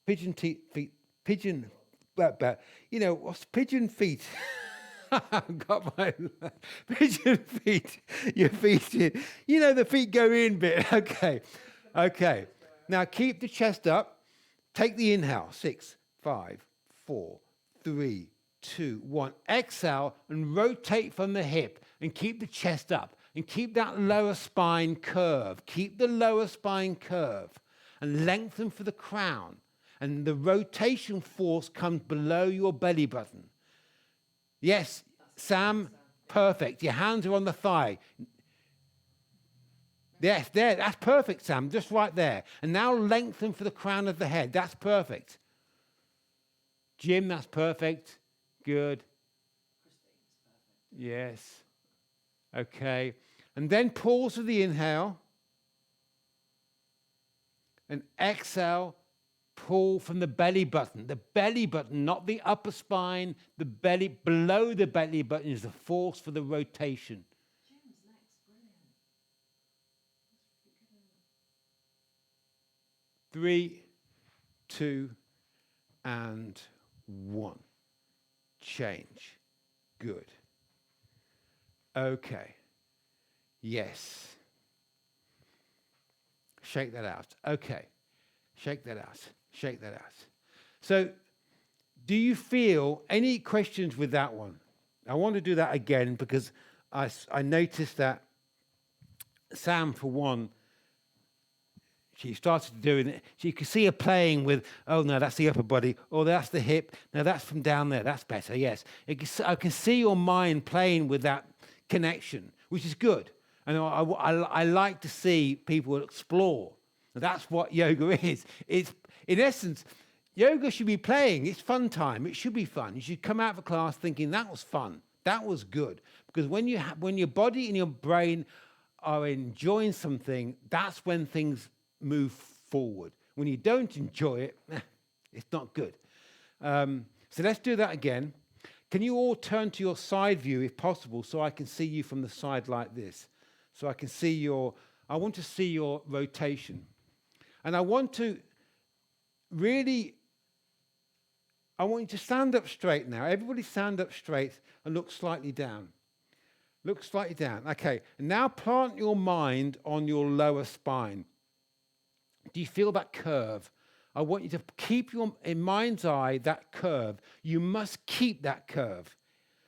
Pigeon feet. Pigeon. What's pigeon feet? I've got my pigeon feet. Your feet. The feet go in bit. Okay. Now keep the chest up. Take the inhale. 6, 5, 4, 3, 2, 1. Exhale and rotate from the hip and keep the chest up and keep that lower spine curve. Keep the lower spine curve and lengthen for the crown. And the rotation force comes below your belly button. Yes, Sam, perfect. Your hands are on the thigh. Yes, there. That's perfect, Sam. Just right there. And now lengthen for the crown of the head. That's perfect. Jim, that's perfect. Good. Yes. Okay. And then pause for the inhale. And exhale. Pull from the belly button. The belly button, not the upper spine. The belly, below the belly button is the force for the rotation. Jim's next, brilliant. 3, 2, and 1. Change. Good. Okay. Yes. Shake that out. Okay. Shake that out. Shake that out. So, do you feel any questions with that one? I want to do that again because I noticed that Sam, for one, she started doing it. So you could see her playing with, oh, no, that's the upper body. Oh, that's the hip. No, that's from down there. That's better, yes. I can see your mind playing with that connection, which is good. And I like to see people explore. That's what yoga is. It's, in essence, yoga should be playing. It's fun time. It should be fun. You should come out of a class thinking that was fun. That was good. Because when your body and your brain are enjoying something, that's when things move forward. When you don't enjoy it, it's not good. So let's do that again. Can you all turn to your side view if possible so I can see you from the side like this? So I can see I want to see your rotation. And I want you to stand up straight now. Everybody stand up straight and look slightly down. Look slightly down. Okay. And now plant your mind on your lower spine. Do you feel that curve? I want you to keep in mind's eye, that curve. You must keep that curve.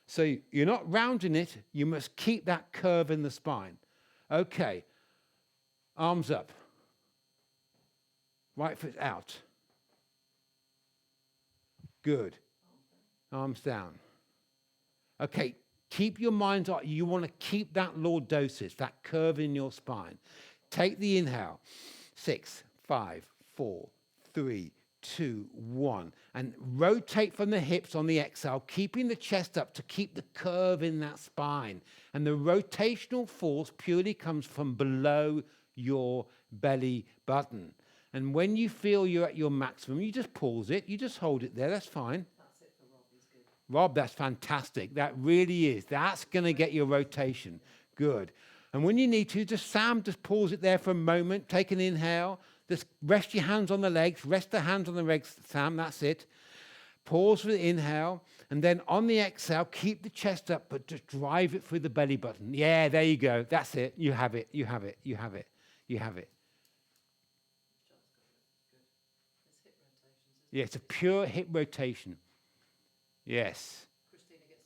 So you're not rounding it. You must keep that curve in the spine. Okay. Arms up. Right foot out. Good. Arms down. Okay, keep your mind on. You want to keep that lordosis, that curve in your spine. Take the inhale. 6, 5, 4, 3, 2, 1. And rotate from the hips on the exhale, keeping the chest up to keep the curve in that spine. And the rotational force purely comes from below your belly button. And when you feel you're at your maximum, you just pause it. You just hold it there. That's fine. That's it for Rob. He's good. Rob, that's fantastic. That really is. That's going to get your rotation. Good. And when you need to, just pause it there for a moment. Take an inhale. Just rest your hands on the legs. Rest the hands on the legs, Sam. That's it. Pause for the inhale. And then on the exhale, keep the chest up, but just drive it through the belly button. Yeah, there you go. That's it. You have it. You have it. You have it. You have it. Yeah, it's a pure hip rotation. Yes.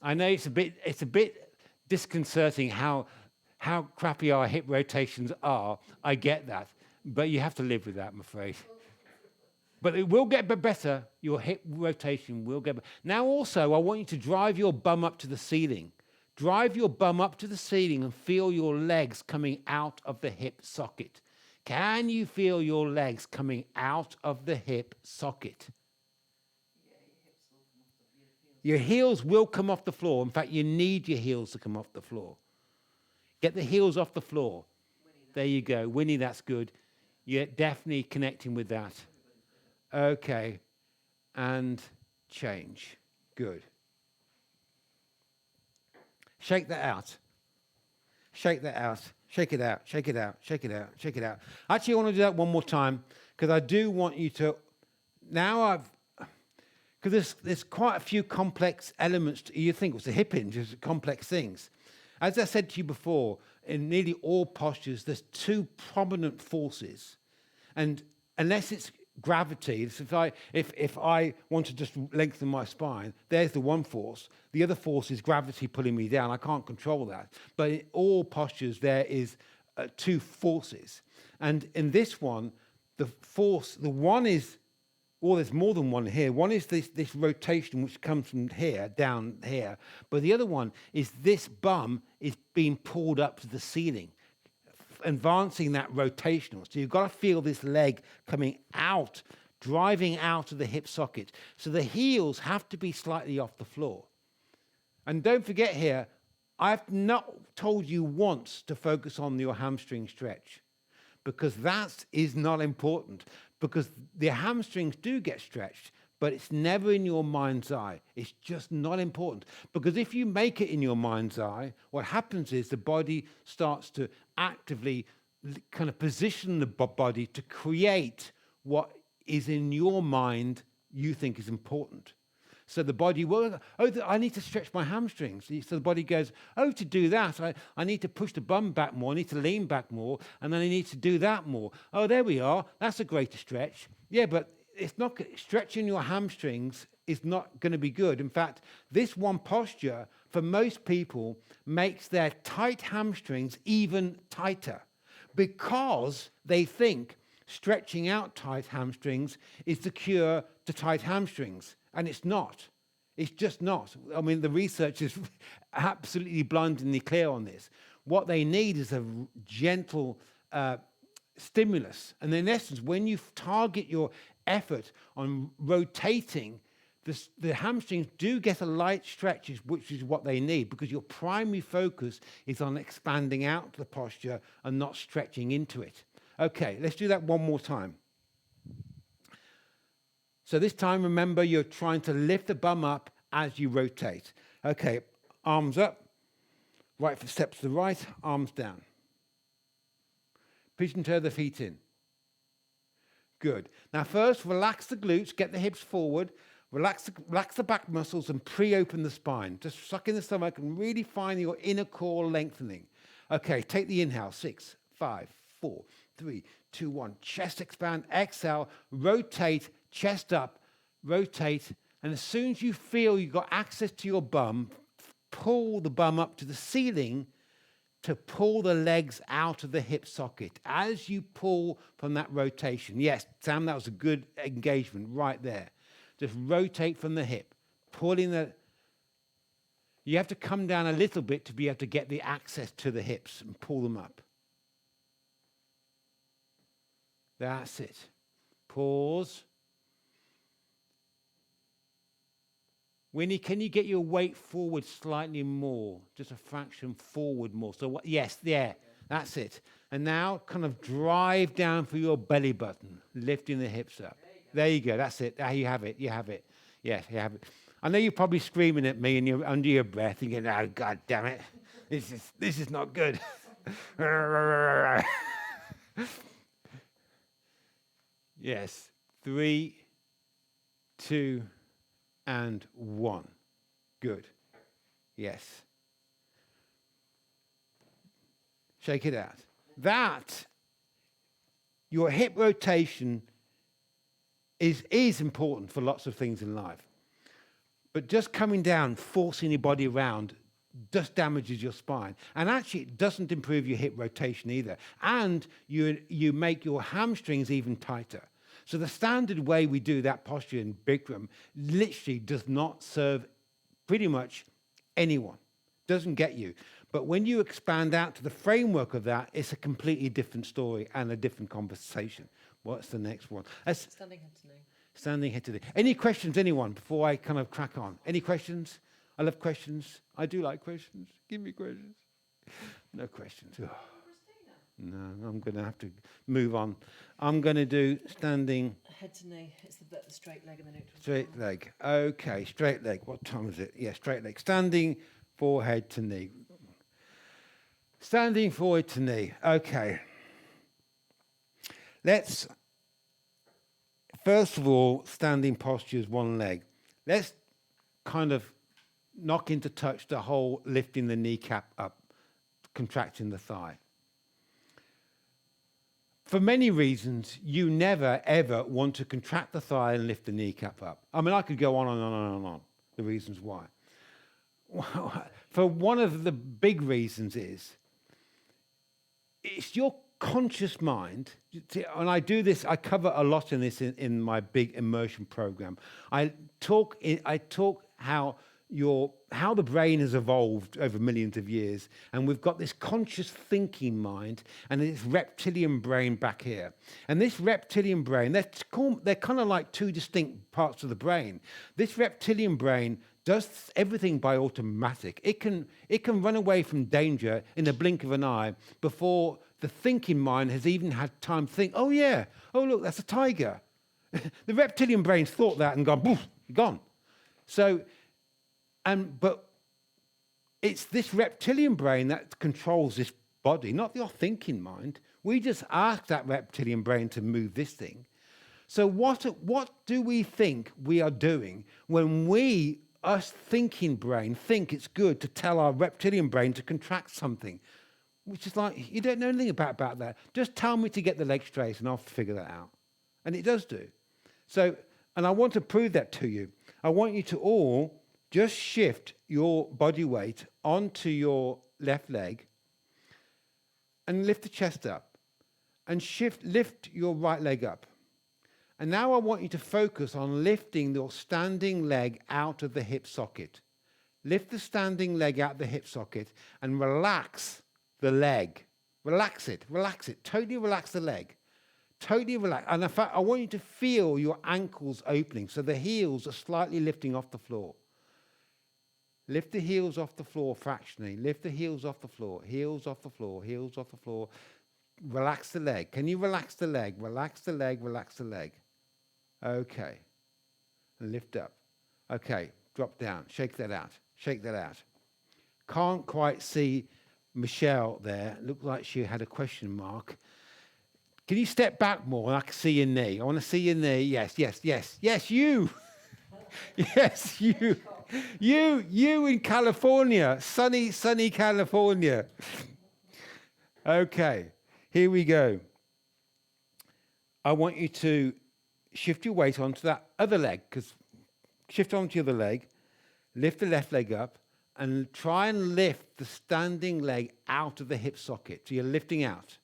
I know it's a bit disconcerting how how crappy our hip rotations are. I get that. But you have to live with that, I'm afraid. But it will get better. Your hip rotation will get better. Now also, I want you to drive your bum up to the ceiling. Drive your bum up to the ceiling and feel your legs coming out of the hip socket. Can you feel your legs coming out of the hip socket? Your heels will come off the floor. In fact, you need your heels to come off the floor. Get the heels off the floor. There you go. Winnie, that's good. You're definitely connecting with that. Okay. And change. Good. Shake that out. Shake that out. Shake it out. Shake it out. Shake it out. Shake it out. Actually, I want to do that one more time because I do want you to. Now because there's quite a few complex elements. You think it's a hip hinge, it's complex things. As I said to you before, in nearly all postures, there's two prominent forces, and unless it's gravity, if I want to just lengthen my spine, there's the one force. The other force is gravity pulling me down. I can't control that. But in all postures, there is two forces, and in this one, the one is. Well, there's more than one here. One is this rotation which comes from here, down here. But the other one is this bum is being pulled up to the ceiling, advancing that rotational. So you've got to feel this leg coming out, driving out of the hip socket. So the heels have to be slightly off the floor. And don't forget here, I've not told you once to focus on your hamstring stretch, because that is not important. Because the hamstrings do get stretched, but it's never in your mind's eye. It's just not important. Because if you make it in your mind's eye, what happens is the body starts to actively kind of position the body to create what is in your mind you think is important. So the body will, I need to stretch my hamstrings. So the body goes, to do that, I need to push the bum back more, I need to lean back more, and then I need to do that more. Oh, there we are. That's a greater stretch. Yeah, but it's not stretching your hamstrings is not going to be good. In fact, this one posture, for most people, makes their tight hamstrings even tighter because they think stretching out tight hamstrings is the cure to tight hamstrings. And it's not. It's just not. I mean, the research is absolutely blindingly clear on this. What they need is a gentle stimulus. And in essence, when you target your effort on rotating, the hamstrings do get a light stretch, which is what they need, because your primary focus is on expanding out the posture and not stretching into it. Okay, let's do that one more time. So this time, remember, you're trying to lift the bum up as you rotate. Okay, arms up, right foot steps to the right, arms down. Pigeon toe the feet in. Good. Now first, relax the glutes, get the hips forward, relax the back muscles and pre-open the spine. Just suck in the stomach and really find your inner core lengthening. Okay, take the inhale, 6, 5, 4, 3, 2, 1. Chest expand, exhale, rotate, chest up, rotate, and as soon as you feel you've got access to your bum, pull the bum up to the ceiling to pull the legs out of the hip socket. As you pull from that rotation, yes, Sam, that was a good engagement right there. Just rotate from the hip, pulling the... You have to come down a little bit to be able to get the access to the hips and pull them up. That's it. Pause. Winnie, can you get your weight forward slightly more? Just a fraction forward more. So what? Yes, there. That's it. And now kind of drive down for your belly button, lifting the hips up. There you go. That's it. There you have it. You have it. Yes, you have it. I know you're probably screaming at me and you're under your breath thinking, oh, God damn it. This is not good. Yes. 3, 2, and 1. Good. Yes. Shake it out. That, your hip rotation is important for lots of things in life. But just coming down, forcing your body around, just damages your spine. And actually, it doesn't improve your hip rotation either. And you make your hamstrings even tighter. So the standard way we do that posture in Bikram literally does not serve pretty much anyone. Doesn't get you. But when you expand out to the framework of that, it's a completely different story and a different conversation. What's the next one? Standing head to knee. Standing head to knee. Any questions, anyone, before I kind of crack on? Any questions? I love questions. I do like questions. Give me questions. No questions. Oh. No, I'm going to have to move on. I'm going to do standing. Head to knee. It's the straight leg and the neutral. Straight leg. Okay, straight leg. What time is it? Yeah, straight leg. Standing forehead to knee. Standing forward to knee. Okay. Let's, first of all, standing posture is one leg. Let's kind of knock into touch the whole lifting the kneecap up, contracting the thigh. For many reasons, you never, ever want to contract the thigh and lift the kneecap up. I mean, I could go on and on and on, the reasons why. For one of the big reasons is, it's your conscious mind, and I do this, I cover a lot in this in my big immersion program. I talk how the brain has evolved over millions of years, and we've got this conscious thinking mind and this reptilian brain back here. And this reptilian brain, they're kind of like two distinct parts of the brain. This reptilian brain does everything by automatic. It can run away from danger in the blink of an eye before the thinking mind has even had time to think, oh yeah, oh look, that's a tiger. The reptilian brain's thought that and gone, poof, gone. So, but it's this reptilian brain that controls this body, not your thinking mind. We just ask that reptilian brain to move this thing. So what do we think we are doing when us thinking brain, think it's good to tell our reptilian brain to contract something? Which is like, you don't know anything about that. Just tell me to get the leg straight and I'll figure that out. And it does do. So, and I want to prove that to you. I want you to all just shift your body weight onto your left leg and lift the chest up. And lift your right leg up. And now I want you to focus on lifting your standing leg out of the hip socket. Lift the standing leg out of the hip socket and relax the leg. Relax it. Totally relax the leg. Totally relax. And in fact, I want you to feel your ankles opening so the heels are slightly lifting off the floor. Lift the heels off the floor fractionally. Lift the heels off the floor. Heels off the floor. Heels off the floor. Relax the leg. Can you relax the leg? Relax the leg. Relax the leg. Okay. And lift up. Okay. Drop down. Shake that out. Shake that out. Can't quite see Michelle there. Looked like she had a question mark. Can you step back more and I can see your knee? I want to see your knee. Yes, you. Yes, you. You in California. Sunny California. Okay, here we go. I want you to shift your weight onto that other leg, because shift onto the other leg, lift the left leg up, and try and lift the standing leg out of the hip socket. So you're lifting out.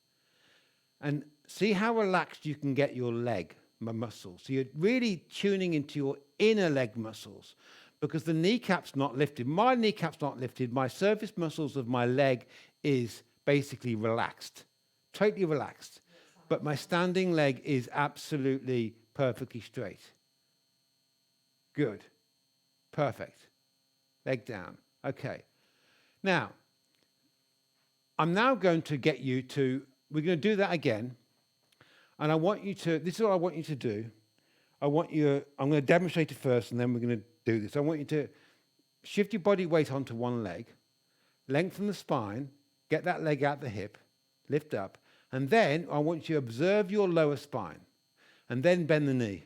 And see how relaxed you can get your leg muscles. So you're really tuning into your inner leg muscles, because the kneecap's not lifted. My kneecap's not lifted. My surface muscles of my leg is basically relaxed, totally relaxed. But my standing leg is absolutely perfectly straight. Good. Perfect. Leg down. Okay. Now, I'm now going to get you to, we're going to do that again. And I want you to, this is what I want you to do. I'm going to demonstrate it first, and then we're going to do this. I want you to shift your body weight onto one leg, lengthen the spine, get that leg out the hip, lift up, and then I want you to observe your lower spine, and then bend the knee,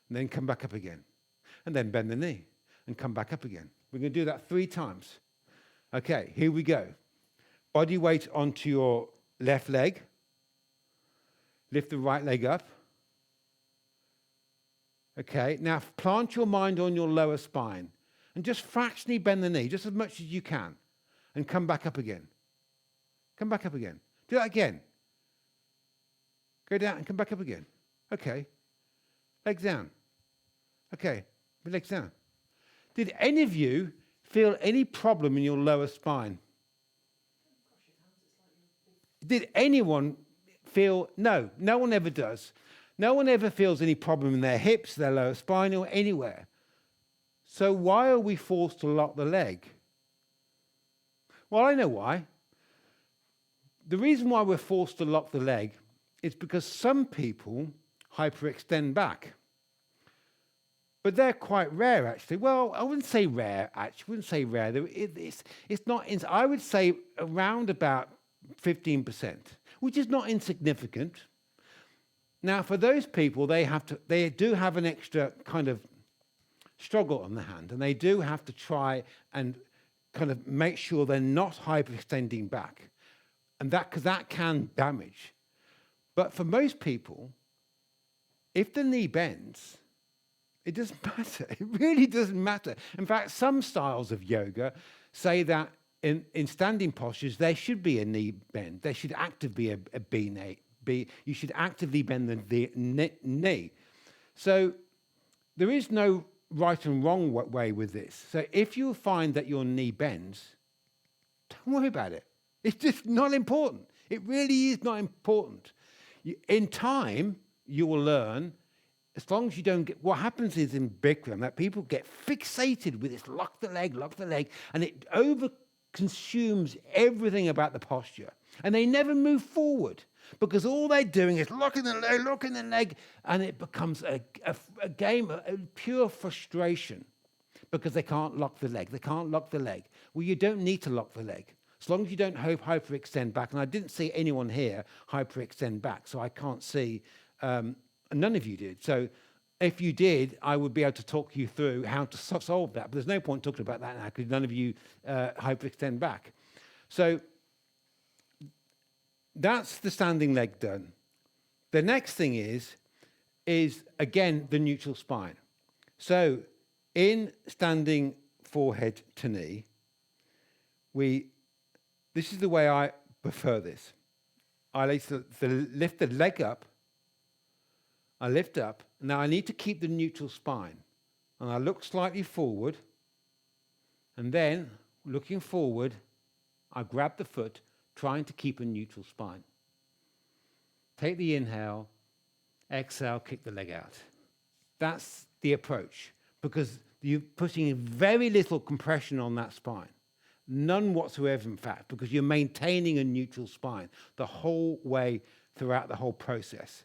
and then come back up again, and then bend the knee, and come back up again. We're going to do that 3 times. Okay, here we go. Body weight onto your left leg, lift the right leg up. Okay, now plant your mind on your lower spine and just fractionally bend the knee, just as much as you can, and come back up again. Come back up again. Do that again. Go down and come back up again. Okay. Legs down. Okay. Legs down. Did any of you feel any problem in your lower spine? Did anyone feel? No one ever does. No one ever feels any problem in their hips, their lower spine, or anywhere. So why are we forced to lock the leg? Well, I know why. The reason why we're forced to lock the leg is because some people hyperextend back. But they're quite rare, actually. Well, I wouldn't say rare, actually. I wouldn't say rare. It's not. I would say around about 15%, which is not insignificant. Now, for those people, they do have an extra kind of struggle on the hand, and they do have to try and kind of make sure they're not hyperextending back, and because that can damage. But for most people, if the knee bends, it doesn't matter. It really doesn't matter. In fact, some styles of yoga say that in standing postures, there should be a knee bend. There should actively be a B. You should actively bend the knee. So there is no right and wrong way with this. So if you find that your knee bends, don't worry about it. It's just not important. It really is not important. In time, you will learn, as long as you don't get... What happens is in Bikram that people get fixated with this lock the leg, and it over-consumes everything about the posture. And they never move forward because all they're doing is locking the leg, and it becomes a game of pure frustration because they can't lock the leg. They can't lock the leg. Well, you don't need to lock the leg. As long as you don't hyperextend back, and I didn't see anyone here hyperextend back, so I can't see, none of you did. So if you did, I would be able to talk you through how to solve that, but there's no point talking about that now because none of you hyperextend back. So that's the standing leg done. The next thing is again, the neutral spine. So in standing forehead to knee, this is the way I prefer this. I lift the leg up. I lift up. Now I need to keep the neutral spine. And I look slightly forward. And then, looking forward, I grab the foot, trying to keep a neutral spine. Take the inhale, exhale, kick the leg out. That's the approach, because you're putting very little compression on that spine. None whatsoever, in fact, because you're maintaining a neutral spine the whole way throughout the whole process.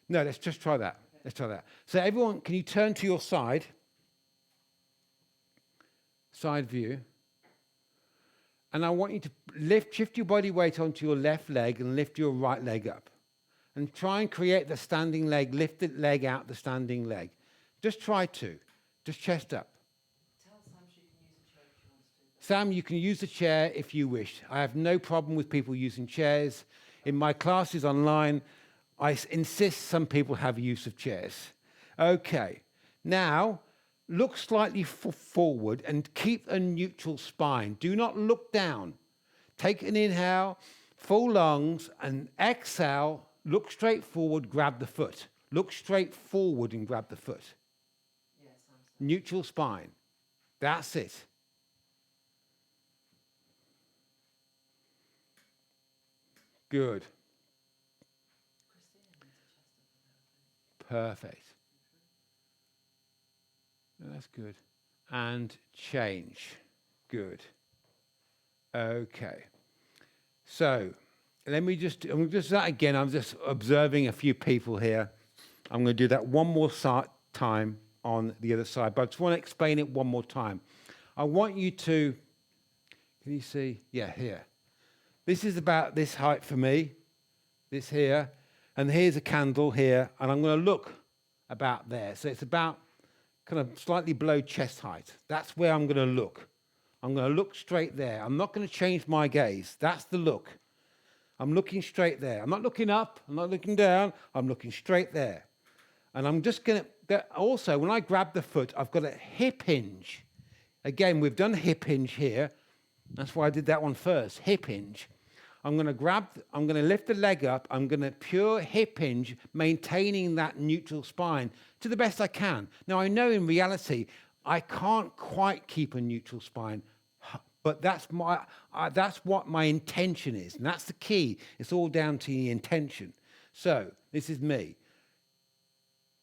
No, let's just try that. Okay. Let's try that. So everyone, can you turn to your side? Side view. And I want you to shift your body weight onto your left leg and lift your right leg up. And try and create the standing leg, lift the leg out the standing leg. Just try to. Just chest up. Tell Sam she can use a chair if she wants to. Sam, you can use a chair if you wish. I have no problem with people using chairs. In my classes online, I insist some people have use of chairs. Okay. Now, look slightly forward and keep a neutral spine. Do not look down. Take an inhale, full lungs, and exhale. Look straight forward, grab the foot. Look straight forward and grab the foot. Yes, neutral spine. That's it. Good. Perfect. That's good. And change. Good. Okay. So I'm just that again. I'm just observing a few people here. I'm going to do that one more time on the other side, but I just want to explain it one more time. I want you to, can you see? Yeah, here. This is about this height for me, this here, and here's a candle here, and I'm going to look about there. So it's about kind of slightly below chest height. That's where I'm going to look. I'm going to look straight there. I'm not going to change my gaze. That's the look. I'm looking straight there. I'm not looking up. I'm not looking down. I'm looking straight there. And I'm just going to, also, when I grab the foot, I've got a hip hinge. Again, we've done hip hinge here. That's why I did that one first, hip hinge. I'm going to lift the leg up. I'm going to pure hip hinge, maintaining that neutral spine to the best I can. Now, I know in reality, I can't quite keep a neutral spine, but that's what my intention is. And that's the key. It's all down to the intention. So this is me.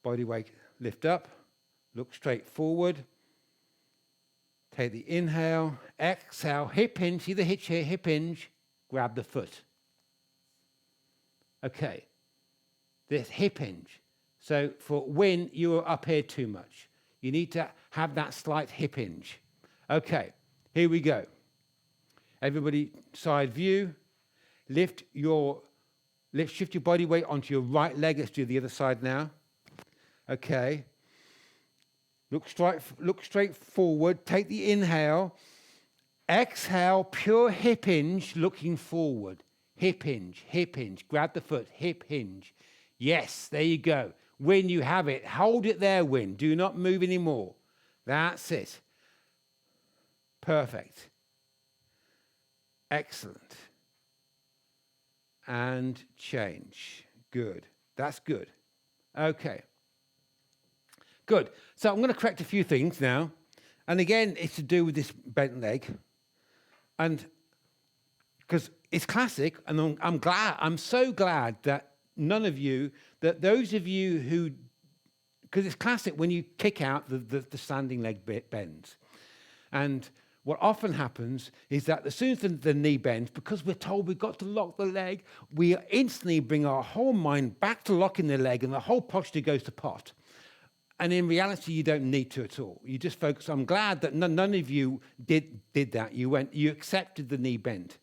Body weight, lift up, look straight forward. Take the inhale, exhale, hip hinge. See the hitch here, hip hinge. Grab the foot. Okay, this hip hinge. So for when you are up here too much, you need to have that slight hip hinge. Okay, here we go. Everybody, side view. Shift your body weight onto your right leg. Let's do the other side now. Okay. Look straight forward. Take the inhale. Exhale, pure hip hinge, looking forward. Hip hinge, hip hinge. Grab the foot, hip hinge. Yes, there you go. When you have it, hold it there, Win. Do not move anymore. That's it. Perfect. Excellent. And change. Good. That's good. Okay. Good. So I'm going to correct a few things now. And again, it's to do with this bent leg. And because it's classic, and I'm so glad that those of you who, because it's classic when you kick out the standing leg bends. And what often happens is that as soon as the knee bends, because we're told we've got to lock the leg, we instantly bring our whole mind back to locking the leg, and the whole posture goes to pot. And in reality, you don't need to at all. You just focus. I'm glad that none of you did that. You accepted the knee bend.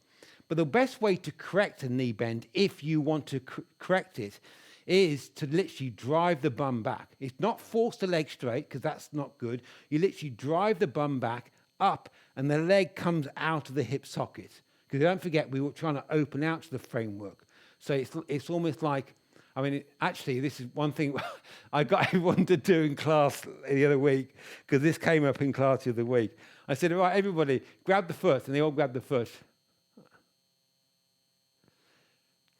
But the best way to correct a knee bend, if you want to correct it, is to literally drive the bum back. It's not force the leg straight, because that's not good. You literally drive the bum back up, and the leg comes out of the hip socket. Because don't forget, we were trying to open out to the framework. So it's almost like, I mean, actually, this is one thing I got everyone to do in class the other week, because this came up in class the other week. I said, all right, everybody, grab the foot, and they all grabbed the foot.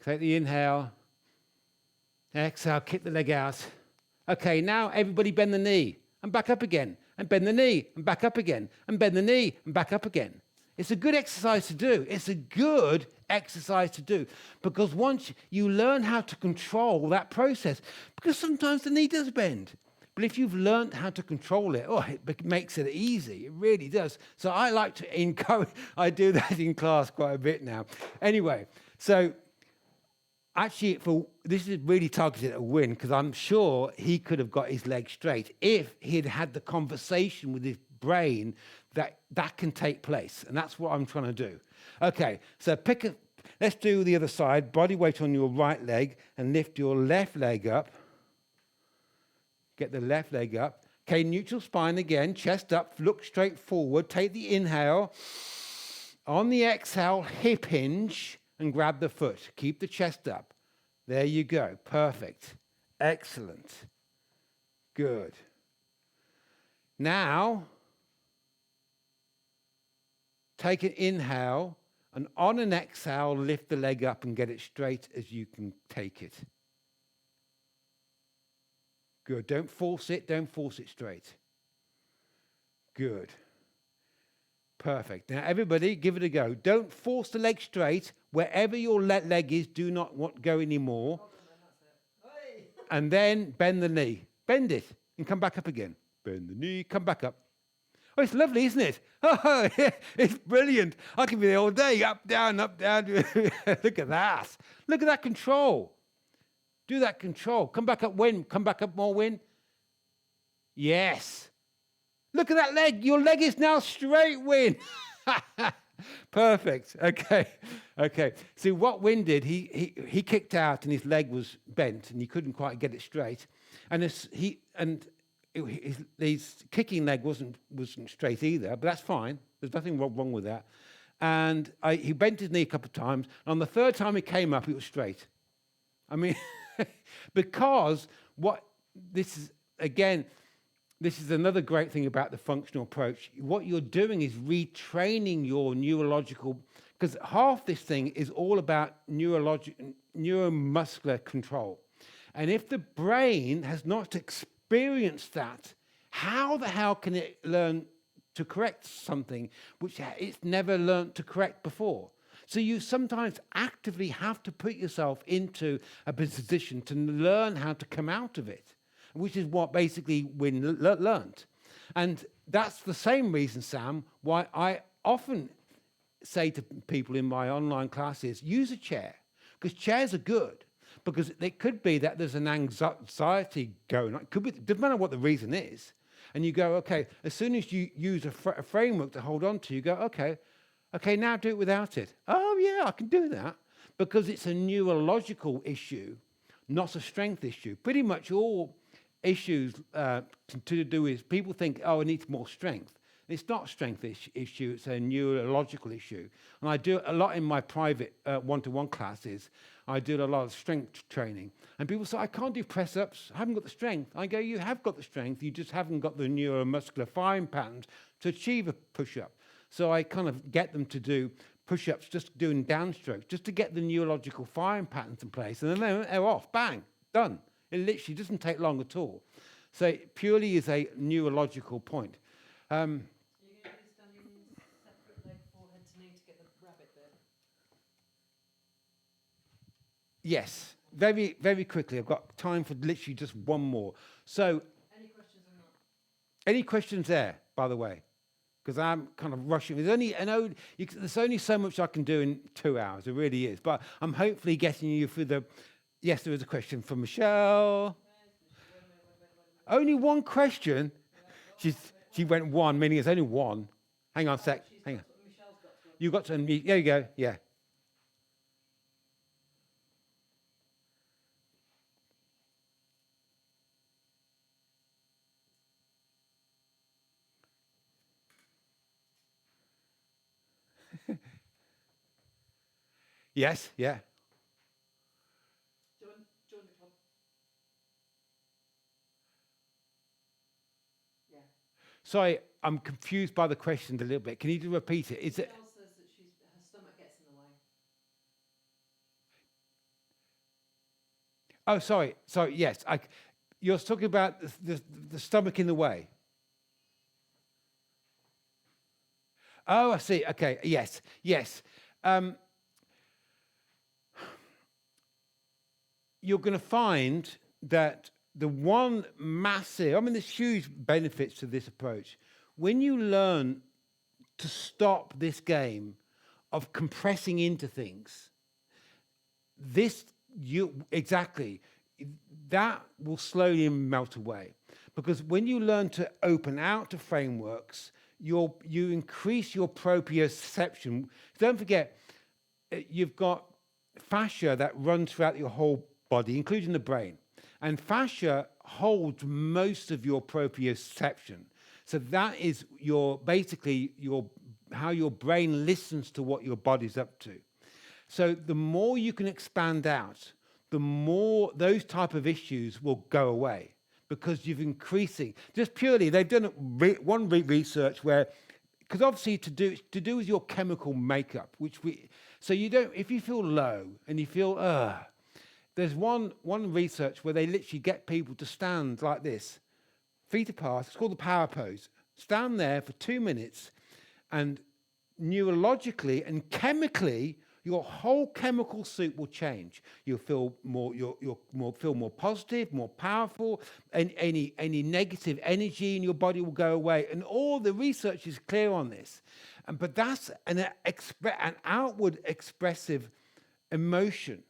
Take the inhale. Exhale, kick the leg out. Okay, now everybody bend the knee, and back up again, and bend the knee, and back up again, and bend the knee, and back up again. It's a good exercise to do. It's a good exercise to do, because once you learn how to control that process, because sometimes the knee does bend, but if you've learned how to control it, it makes it easy. It really does. So I like to encourage, I do that in class quite a bit now. Anyway, so actually, this is really targeted at Win, because I'm sure he could have got his leg straight if he'd had the conversation with his brain that can take place. And that's what I'm trying to do. Okay, so let's do the other side. Body weight on your right leg, and lift your left leg up. Get the left leg up. Okay, neutral spine again, chest up, look straight forward. Take the inhale. On the exhale, hip hinge, and grab the foot. Keep the chest up. There you go. Perfect. Excellent. Good. Now, take an inhale, and on an exhale, lift the leg up and get it straight as you can take it. Good. Don't force it. Don't force it straight. Good. Perfect. Now, everybody, give it a go. Don't force the leg straight. Wherever your leg is, do not go anymore. And then bend the knee. Bend it and come back up again. Bend the knee, come back up. Oh, it's lovely, isn't it? Oh, yeah, it's brilliant. I can be there all day. Up, down, up, down. Look at that. Look at that control. Do that control. Come back up, Win. Come back up more, Win. Yes. Look at that leg. Your leg is now straight, Win. Perfect. Okay. See, what Win did, he kicked out and his leg was bent and he couldn't quite get it straight. And his kicking leg wasn't straight either, but that's fine. There's nothing wrong with that. And he bent his knee a couple of times. And on the third time he came up, it was straight. I mean, because what this is, again, this is another great thing about the functional approach. What you're doing is retraining your neurological, because half this thing is all about neuromuscular control. And if the brain has not experienced that, how the hell can it learn to correct something which it's never learned to correct before? So you sometimes actively have to put yourself into a position to learn how to come out of it, which is what basically we learned. And that's the same reason, Sam, why I often say to people in my online classes, use a chair, because chairs are good. Because it could be that there's an anxiety going on. It could be, doesn't matter what the reason is. And you go, okay, as soon as you use a framework to hold on to, you go, okay, now do it without it. Oh, yeah, I can do that. Because it's a neurological issue, not a strength issue. Pretty much all issues to do with, people think, oh, it needs more strength. It's not a strength issue, it's a neurological issue. And I do a lot in my private one-to-one classes. I do a lot of strength training. And people say, I can't do press-ups, I haven't got the strength. I go, you have got the strength, you just haven't got the neuromuscular firing patterns to achieve a push-up. So I kind of get them to do push-ups, just doing downstrokes, just to get the neurological firing patterns in place. And then they're off, bang, done. It literally doesn't take long at all. So it purely is a neurological point. You're going to be standing separate leg, forehead to knee to get the rabbit bit. Yes, very, very quickly. I've got time for literally just one more. So, Any questions on that? any questions there, by the way? Because I'm kind of rushing. There's only so much I can do in 2 hours. It really is. But I'm hopefully getting you through the. Yes, there is a question from Michelle. Only one question. She went one, meaning it's only one. Hang on a sec. Hang on. Michelle's got to. You got to unmute. There you go. Yeah. Yes. Yeah. Join the club. Yeah. Sorry, I'm confused by the question a little bit. Can you just repeat it? Is it? Michelle says that her stomach gets in the way. Oh, sorry. Yes, you're talking about the stomach in the way. Oh, I see. Okay. Yes. You're going to find that the one massive, there's huge benefits to this approach. When you learn to stop this game of compressing into things, that will slowly melt away. Because when you learn to open out to frameworks, you increase your proprioception. Don't forget, you've got fascia that runs throughout your whole body, including the brain. And fascia holds most of your proprioception. So that is how your brain listens to what your body's up to. So the more you can expand out, the more those type of issues will go away, because you've increasing. Just purely, they've done one research where, because obviously to do with your chemical makeup, if you feel low and you feel there's one research where they literally get people to stand like this, feet apart. It's called the power pose. Stand there for 2 minutes, and neurologically and chemically, your whole chemical suit will change. You'll feel more. You'll feel more positive, more powerful, and any negative energy in your body will go away. And all the research is clear on this. But that's an outward expressive emotion.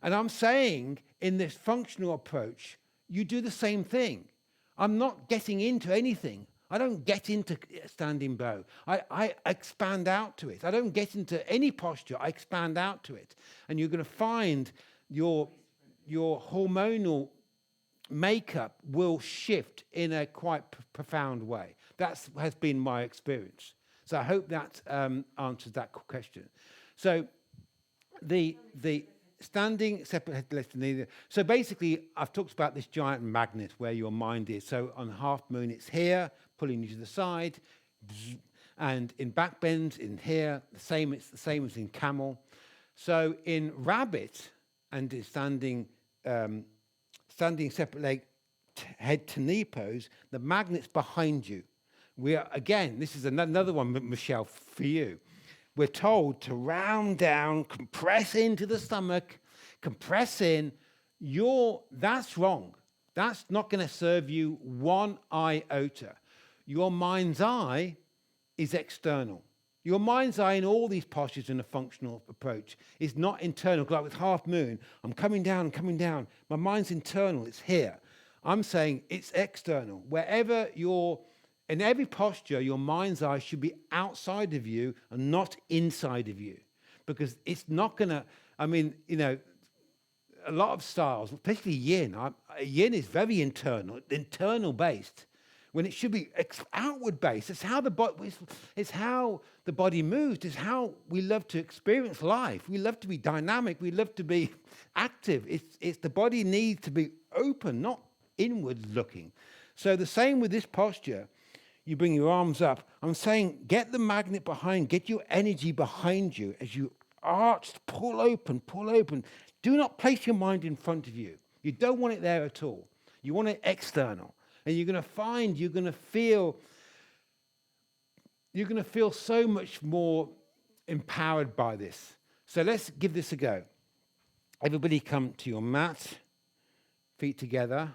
And I'm saying in this functional approach, you do the same thing. I'm not getting into anything. I don't get into standing bow. I expand out to it. I don't get into any posture. I expand out to it. And you're going to find your hormonal makeup will shift in a quite profound way. That has been my experience. So I hope that answers that question. So the standing separate head to left knee. So basically, I've talked about this giant magnet where your mind is. So on half moon, it's here, pulling you to the side. And in back bends, in here, it's the same as in camel. So in rabbit and in standing separate leg, head to knee pose, the magnet's behind you. We are, again, this is another one, Michelle, for you. We're told to round down, compress into the stomach, compress in. That's wrong. That's not going to serve you one iota. Your mind's eye is external. Your mind's eye in all these postures in a functional approach is not internal. Like with half moon, I'm coming down. My mind's internal, it's here. I'm saying it's external. Wherever in every posture, your mind's eye should be outside of you and not inside of you. Because it's not going to, a lot of styles, especially yin, yin is very internal based, when it should be outward based. It's how the body moves. It's how we love to experience life. We love to be dynamic. We love to be active. It's the body needs to be open, not inward looking. So the same with this posture. You bring your arms up. I'm saying get the magnet behind, get your energy behind you as you arch, pull open. Do not place your mind in front of you. You don't want it there at all. You want it external. And you're going to feel so much more empowered by this. So let's give this a go. Everybody come to your mat, feet together,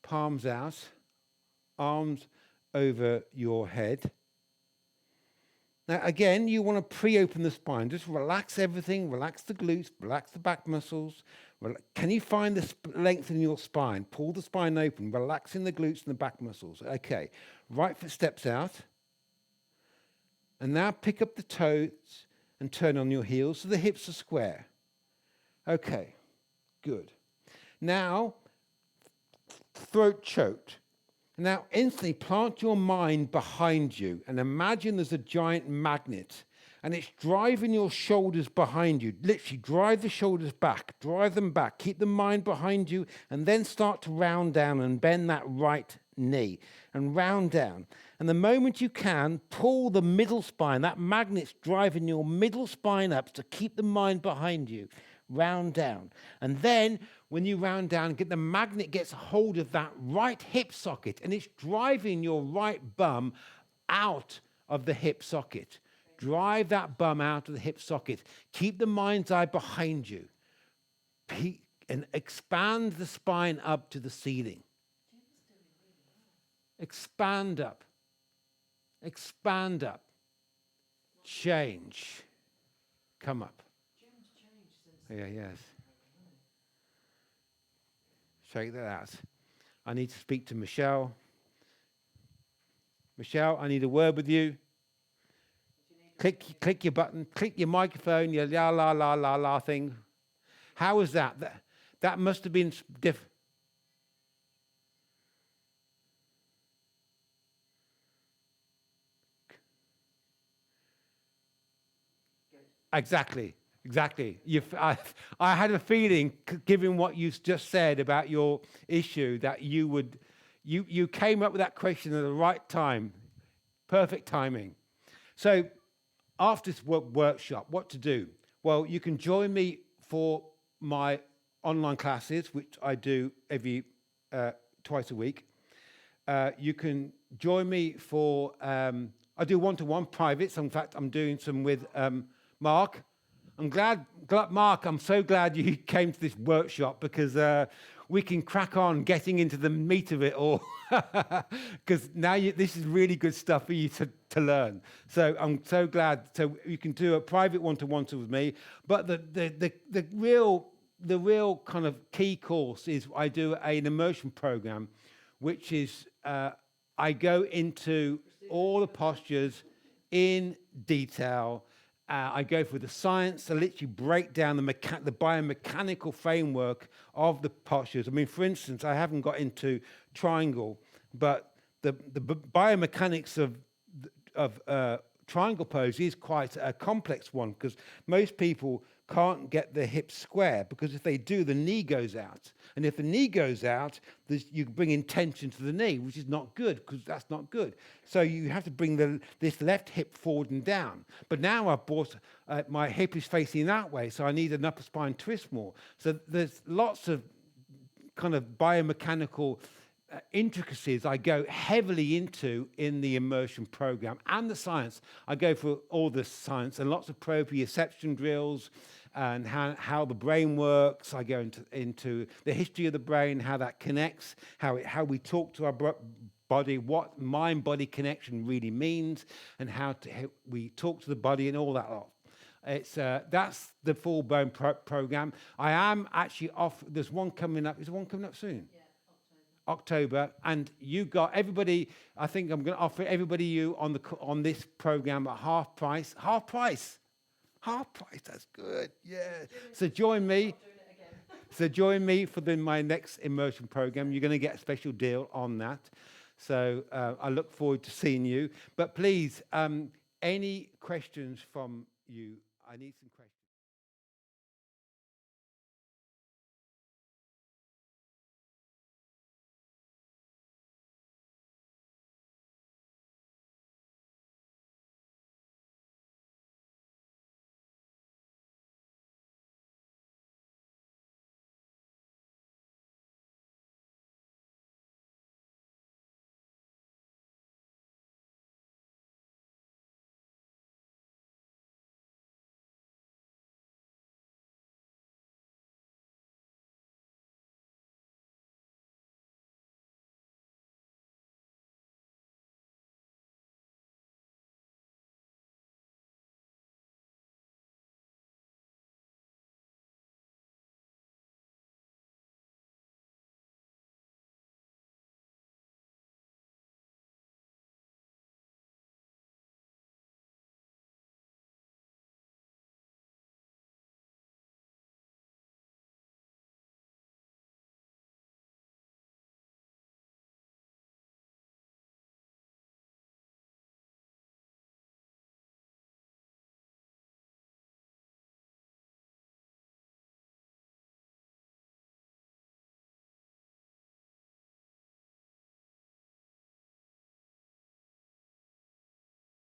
palms out, arms over your head. Now, again, you want to pre-open the spine. Just relax everything. Relax the glutes. Relax the back muscles. Can you find the length in your spine? Pull the spine open. Relaxing the glutes and the back muscles. Okay. Right foot steps out. And now pick up the toes and turn on your heels so the hips are square. Okay. Good. Now, throat choked. Now, instantly plant your mind behind you and imagine there's a giant magnet and it's driving your shoulders behind you. Literally drive the shoulders back, drive them back, keep the mind behind you, and then start to round down and bend that right knee and round down. And the moment you can, pull the middle spine. That magnet's driving your middle spine up to keep the mind behind you. Round down. And then when you round down, the magnet gets hold of that right hip socket and it's driving your right bum out of the hip socket. Drive that bum out of the hip socket. Keep the mind's eye behind you. And expand the spine up to the ceiling. Expand up. Expand up. Change. Come up. Yeah, yes. Shake that out. I need to speak to Michelle. Michelle, I need a word with you. Click your button, click your microphone, your la la la la la thing. How was that? That must have been different. Exactly. I had a feeling, given what you just said about your issue, that you came up with that question at the right time. Perfect timing. So after this workshop, what to do? Well, you can join me for my online classes, which I do every twice a week. You can join me for, I do one-to-one privates. In fact, I'm doing some with Mark. I'm glad, Mark, I'm so glad you came to this workshop because we can crack on getting into the meat of it all. Because now this is really good stuff for you to learn. So I'm so glad. So you can do a private one-to-one with me. But the real kind of key course is I do an immersion program, which is I go into all the postures in detail. I go through the science. I literally break down the biomechanical framework of the postures. I mean, for instance, I haven't got into triangle, but the biomechanics of triangle pose is quite a complex one because most people can't get the hips square, because if they do, the knee goes out. And if the knee goes out, you bring in tension to the knee, which is not good, because that's not good. So you have to bring this left hip forward and down. But now I've brought, my hip is facing that way, so I need an upper spine twist more. So there's lots of kind of biomechanical intricacies I go heavily into in the immersion program, and the science. I go for all the science and lots of proprioception drills and how the brain works. I go into the history of the brain, how that connects, how we talk to our body, what mind-body connection really means, and how we talk to the body and all that lot. That's the full-blown program. I am actually off. There's one coming up. Is there one coming up soon? Yeah, October, and you got everybody. I think I'm going to offer everybody you on this program at half price. Half price. That's good. Yeah. So join me. not doing it again. So join me for my next immersion program. You're going to get a special deal on that. So I look forward to seeing you. But please, any questions from you? I need some questions.